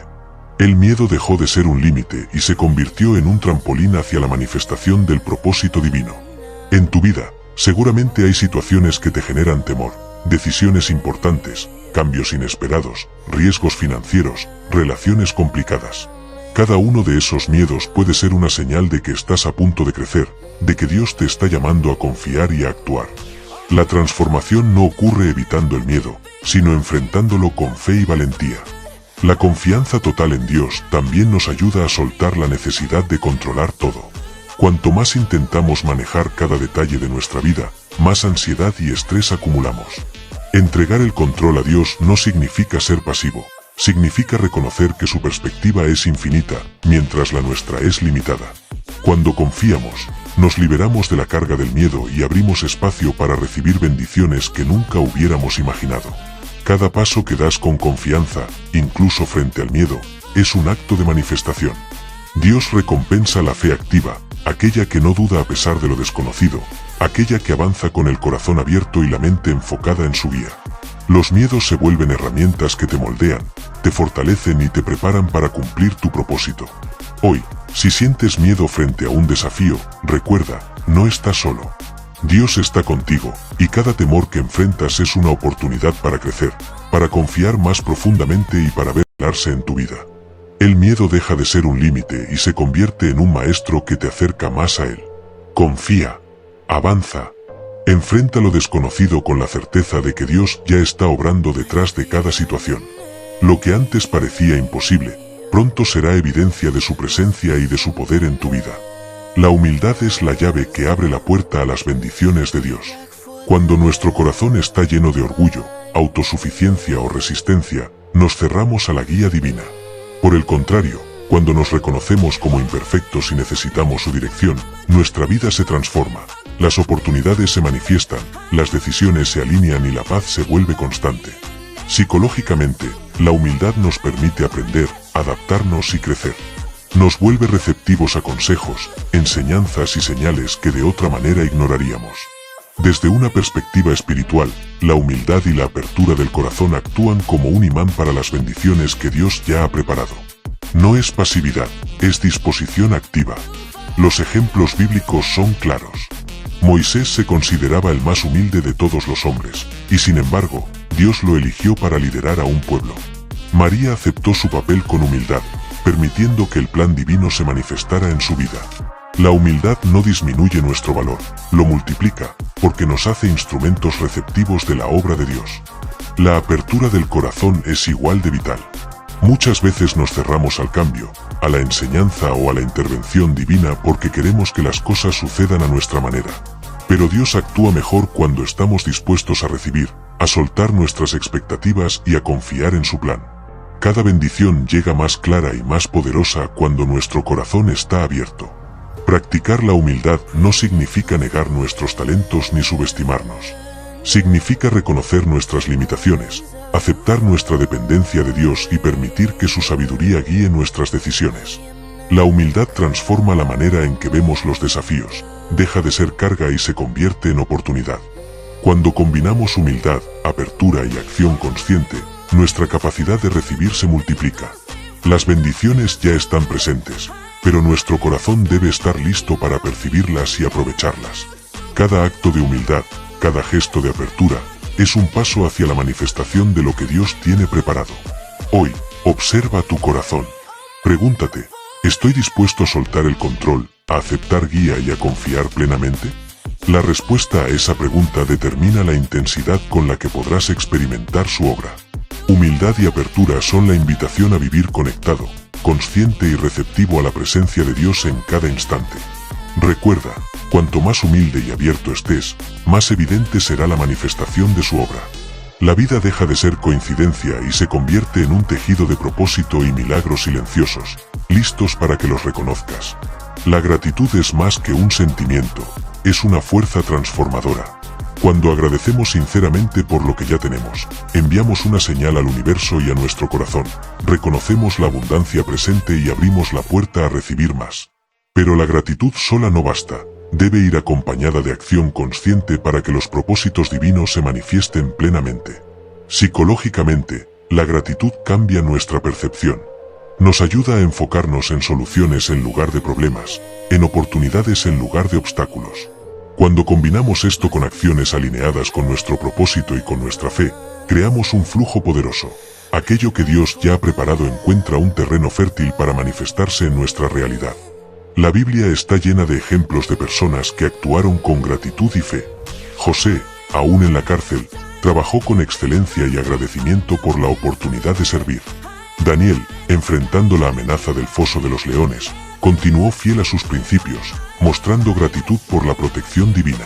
El miedo dejó de ser un límite y se convirtió en un trampolín hacia la manifestación del propósito divino. En tu vida, seguramente hay situaciones que te generan temor, decisiones importantes, cambios inesperados, riesgos financieros, relaciones complicadas. Cada uno de esos miedos puede ser una señal de que estás a punto de crecer, de que Dios te está llamando a confiar y a actuar. La transformación no ocurre evitando el miedo, sino enfrentándolo con fe y valentía. La confianza total en Dios también nos ayuda a soltar la necesidad de controlar todo. Cuanto más intentamos manejar cada detalle de nuestra vida, más ansiedad y estrés acumulamos. Entregar el control a Dios no significa ser pasivo, significa reconocer que su perspectiva es infinita, mientras la nuestra es limitada. Cuando confiamos, nos liberamos de la carga del miedo y abrimos espacio para recibir bendiciones que nunca hubiéramos imaginado. Cada paso que das con confianza, incluso frente al miedo, es un acto de manifestación. Dios recompensa la fe activa, aquella que no duda a pesar de lo desconocido, aquella que avanza con el corazón abierto y la mente enfocada en su guía. Los miedos se vuelven herramientas que te moldean, te fortalecen y te preparan para cumplir tu propósito. Hoy, si sientes miedo frente a un desafío, recuerda, no estás solo. Dios está contigo, y cada temor que enfrentas es una oportunidad para crecer, para confiar más profundamente y para verse en tu vida. El miedo deja de ser un límite y se convierte en un maestro que te acerca más a él. Confía, avanza, enfrenta lo desconocido con la certeza de que Dios ya está obrando detrás de cada situación. Lo que antes parecía imposible, pronto será evidencia de su presencia y de su poder en tu vida. La humildad es la llave que abre la puerta a las bendiciones de Dios. Cuando nuestro corazón está lleno de orgullo, autosuficiencia o resistencia, nos cerramos a la guía divina. Por el contrario, cuando nos reconocemos como imperfectos y necesitamos su dirección, nuestra vida se transforma, las oportunidades se manifiestan, las decisiones se alinean y la paz se vuelve constante. Psicológicamente, la humildad nos permite aprender, adaptarnos y crecer. Nos vuelve receptivos a consejos, enseñanzas y señales que de otra manera ignoraríamos. Desde una perspectiva espiritual, la humildad y la apertura del corazón actúan como un imán para las bendiciones que Dios ya ha preparado. No es pasividad, es disposición activa. Los ejemplos bíblicos son claros. Moisés se consideraba el más humilde de todos los hombres, y sin embargo, Dios lo eligió para liderar a un pueblo. María aceptó su papel con humildad, permitiendo que el plan divino se manifestara en su vida. La humildad no disminuye nuestro valor, lo multiplica, porque nos hace instrumentos receptivos de la obra de Dios. La apertura del corazón es igual de vital. Muchas veces nos cerramos al cambio, a la enseñanza o a la intervención divina porque queremos que las cosas sucedan a nuestra manera. Pero Dios actúa mejor cuando estamos dispuestos a recibir, a soltar nuestras expectativas y a confiar en su plan. Cada bendición llega más clara y más poderosa cuando nuestro corazón está abierto. Practicar la humildad no significa negar nuestros talentos ni subestimarnos. Significa reconocer nuestras limitaciones, aceptar nuestra dependencia de Dios y permitir que su sabiduría guíe nuestras decisiones. La humildad transforma la manera en que vemos los desafíos, deja de ser carga y se convierte en oportunidad. Cuando combinamos humildad, apertura y acción consciente, nuestra capacidad de recibir se multiplica. Las bendiciones ya están presentes, pero nuestro corazón debe estar listo para percibirlas y aprovecharlas. Cada acto de humildad, cada gesto de apertura, es un paso hacia la manifestación de lo que Dios tiene preparado. Hoy, observa tu corazón. Pregúntate, ¿estoy dispuesto a soltar el control, a aceptar guía y a confiar plenamente? La respuesta a esa pregunta determina la intensidad con la que podrás experimentar su obra. Humildad y apertura son la invitación a vivir conectado, consciente y receptivo a la presencia de Dios en cada instante. Recuerda, cuanto más humilde y abierto estés, más evidente será la manifestación de su obra. La vida deja de ser coincidencia y se convierte en un tejido de propósito y milagros silenciosos, listos para que los reconozcas. La gratitud es más que un sentimiento, es una fuerza transformadora. Cuando agradecemos sinceramente por lo que ya tenemos, enviamos una señal al universo y a nuestro corazón, reconocemos la abundancia presente y abrimos la puerta a recibir más. Pero la gratitud sola no basta, debe ir acompañada de acción consciente para que los propósitos divinos se manifiesten plenamente. Psicológicamente, la gratitud cambia nuestra percepción. Nos ayuda a enfocarnos en soluciones en lugar de problemas, en oportunidades en lugar de obstáculos. Cuando combinamos esto con acciones alineadas con nuestro propósito y con nuestra fe, creamos un flujo poderoso. Aquello que Dios ya ha preparado encuentra un terreno fértil para manifestarse en nuestra realidad. La Biblia está llena de ejemplos de personas que actuaron con gratitud y fe. José, aún en la cárcel, trabajó con excelencia y agradecimiento por la oportunidad de servir. Daniel, enfrentando la amenaza del foso de los leones, continuó fiel a sus principios, mostrando gratitud por la protección divina.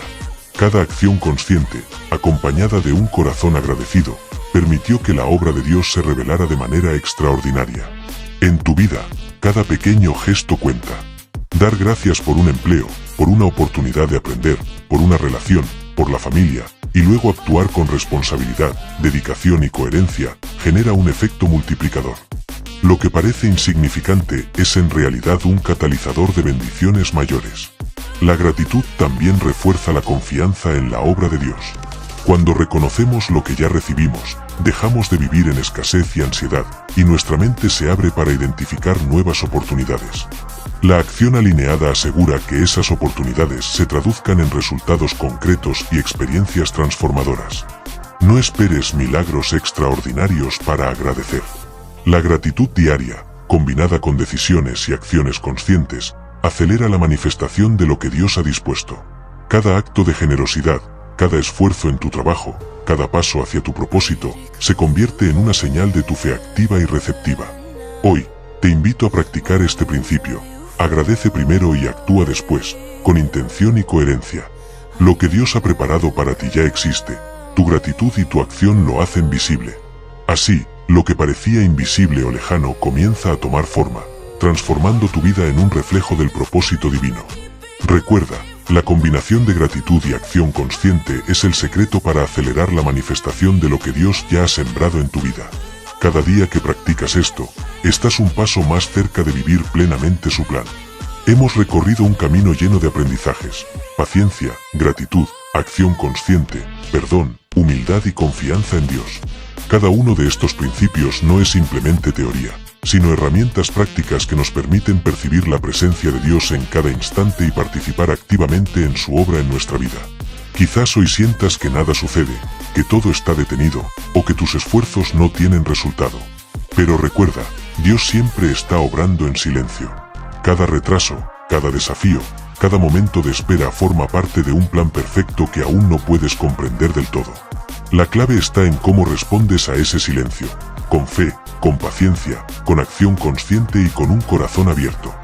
Cada acción consciente, acompañada de un corazón agradecido, permitió que la obra de Dios se revelara de manera extraordinaria. En tu vida, cada pequeño gesto cuenta. Dar gracias por un empleo, por una oportunidad de aprender, por una relación, por la familia, y luego actuar con responsabilidad, dedicación y coherencia, genera un efecto multiplicador. Lo que parece insignificante es en realidad un catalizador de bendiciones mayores. La gratitud también refuerza la confianza en la obra de Dios. Cuando reconocemos lo que ya recibimos, dejamos de vivir en escasez y ansiedad, y nuestra mente se abre para identificar nuevas oportunidades. La acción alineada asegura que esas oportunidades se traduzcan en resultados concretos y experiencias transformadoras. No esperes milagros extraordinarios para agradecer. La gratitud diaria, combinada con decisiones y acciones conscientes, acelera la manifestación de lo que Dios ha dispuesto. Cada acto de generosidad, cada esfuerzo en tu trabajo, cada paso hacia tu propósito, se convierte en una señal de tu fe activa y receptiva. Hoy, te invito a practicar este principio. Agradece primero y actúa después, con intención y coherencia. Lo que Dios ha preparado para ti ya existe. Tu gratitud y tu acción lo hacen visible. Así, lo que parecía invisible o lejano comienza a tomar forma, transformando tu vida en un reflejo del propósito divino. Recuerda, la combinación de gratitud y acción consciente es el secreto para acelerar la manifestación de lo que Dios ya ha sembrado en tu vida. Cada día que practicas esto, estás un paso más cerca de vivir plenamente su plan. Hemos recorrido un camino lleno de aprendizajes, paciencia, gratitud, acción consciente, perdón, humildad y confianza en Dios. Cada uno de estos principios no es simplemente teoría, sino herramientas prácticas que nos permiten percibir la presencia de Dios en cada instante y participar activamente en su obra en nuestra vida. Quizás hoy sientas que nada sucede, que todo está detenido, o que tus esfuerzos no tienen resultado. Pero recuerda, Dios siempre está obrando en silencio. Cada retraso, cada desafío, cada momento de espera forma parte de un plan perfecto que aún no puedes comprender del todo. La clave está en cómo respondes a ese silencio, con fe, con paciencia, con acción consciente y con un corazón abierto.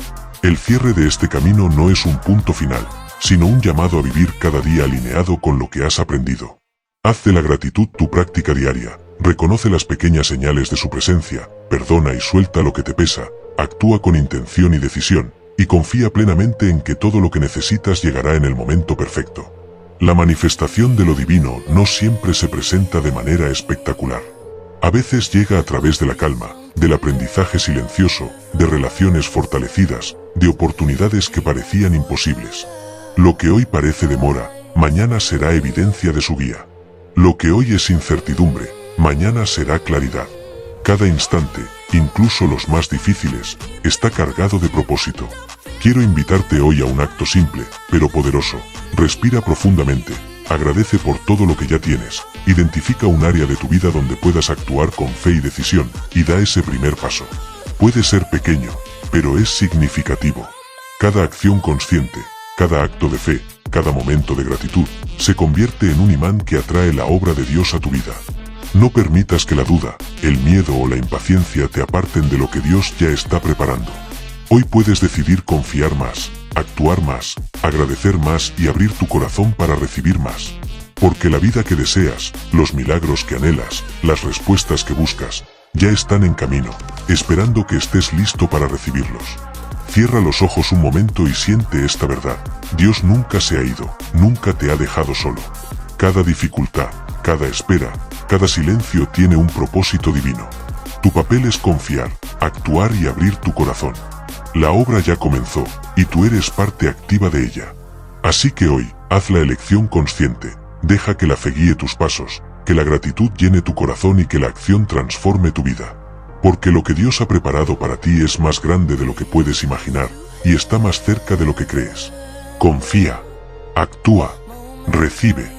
El cierre de este camino no es un punto final, sino un llamado a vivir cada día alineado con lo que has aprendido. Haz de la gratitud tu práctica diaria, reconoce las pequeñas señales de su presencia, perdona y suelta lo que te pesa, actúa con intención y decisión, y confía plenamente en que todo lo que necesitas llegará en el momento perfecto. La manifestación de lo divino no siempre se presenta de manera espectacular. A veces llega a través de la calma, del aprendizaje silencioso, de relaciones fortalecidas, de oportunidades que parecían imposibles. Lo que hoy parece demora, mañana será evidencia de su guía. Lo que hoy es incertidumbre, mañana será claridad. Cada instante, incluso los más difíciles, está cargado de propósito. Quiero invitarte hoy a un acto simple, pero poderoso. Respira profundamente, agradece por todo lo que ya tienes, identifica un área de tu vida donde puedas actuar con fe y decisión, y da ese primer paso. Puede ser pequeño, pero es significativo. Cada acción consciente, cada acto de fe, cada momento de gratitud, se convierte en un imán que atrae la obra de Dios a tu vida. No permitas que la duda, el miedo o la impaciencia te aparten de lo que Dios ya está preparando. Hoy puedes decidir confiar más, actuar más, agradecer más y abrir tu corazón para recibir más. Porque la vida que deseas, los milagros que anhelas, las respuestas que buscas, ya están en camino, esperando que estés listo para recibirlos. Cierra los ojos un momento y siente esta verdad. Dios nunca se ha ido, nunca te ha dejado solo. Cada dificultad, cada espera, cada silencio tiene un propósito divino. Tu papel es confiar, actuar y abrir tu corazón. La obra ya comenzó, y tú eres parte activa de ella. Así que hoy, haz la elección consciente, deja que la fe guíe tus pasos, que la gratitud llene tu corazón y que la acción transforme tu vida. Porque lo que Dios ha preparado para ti es más grande de lo que puedes imaginar, y está más cerca de lo que crees. Confía, actúa, recibe.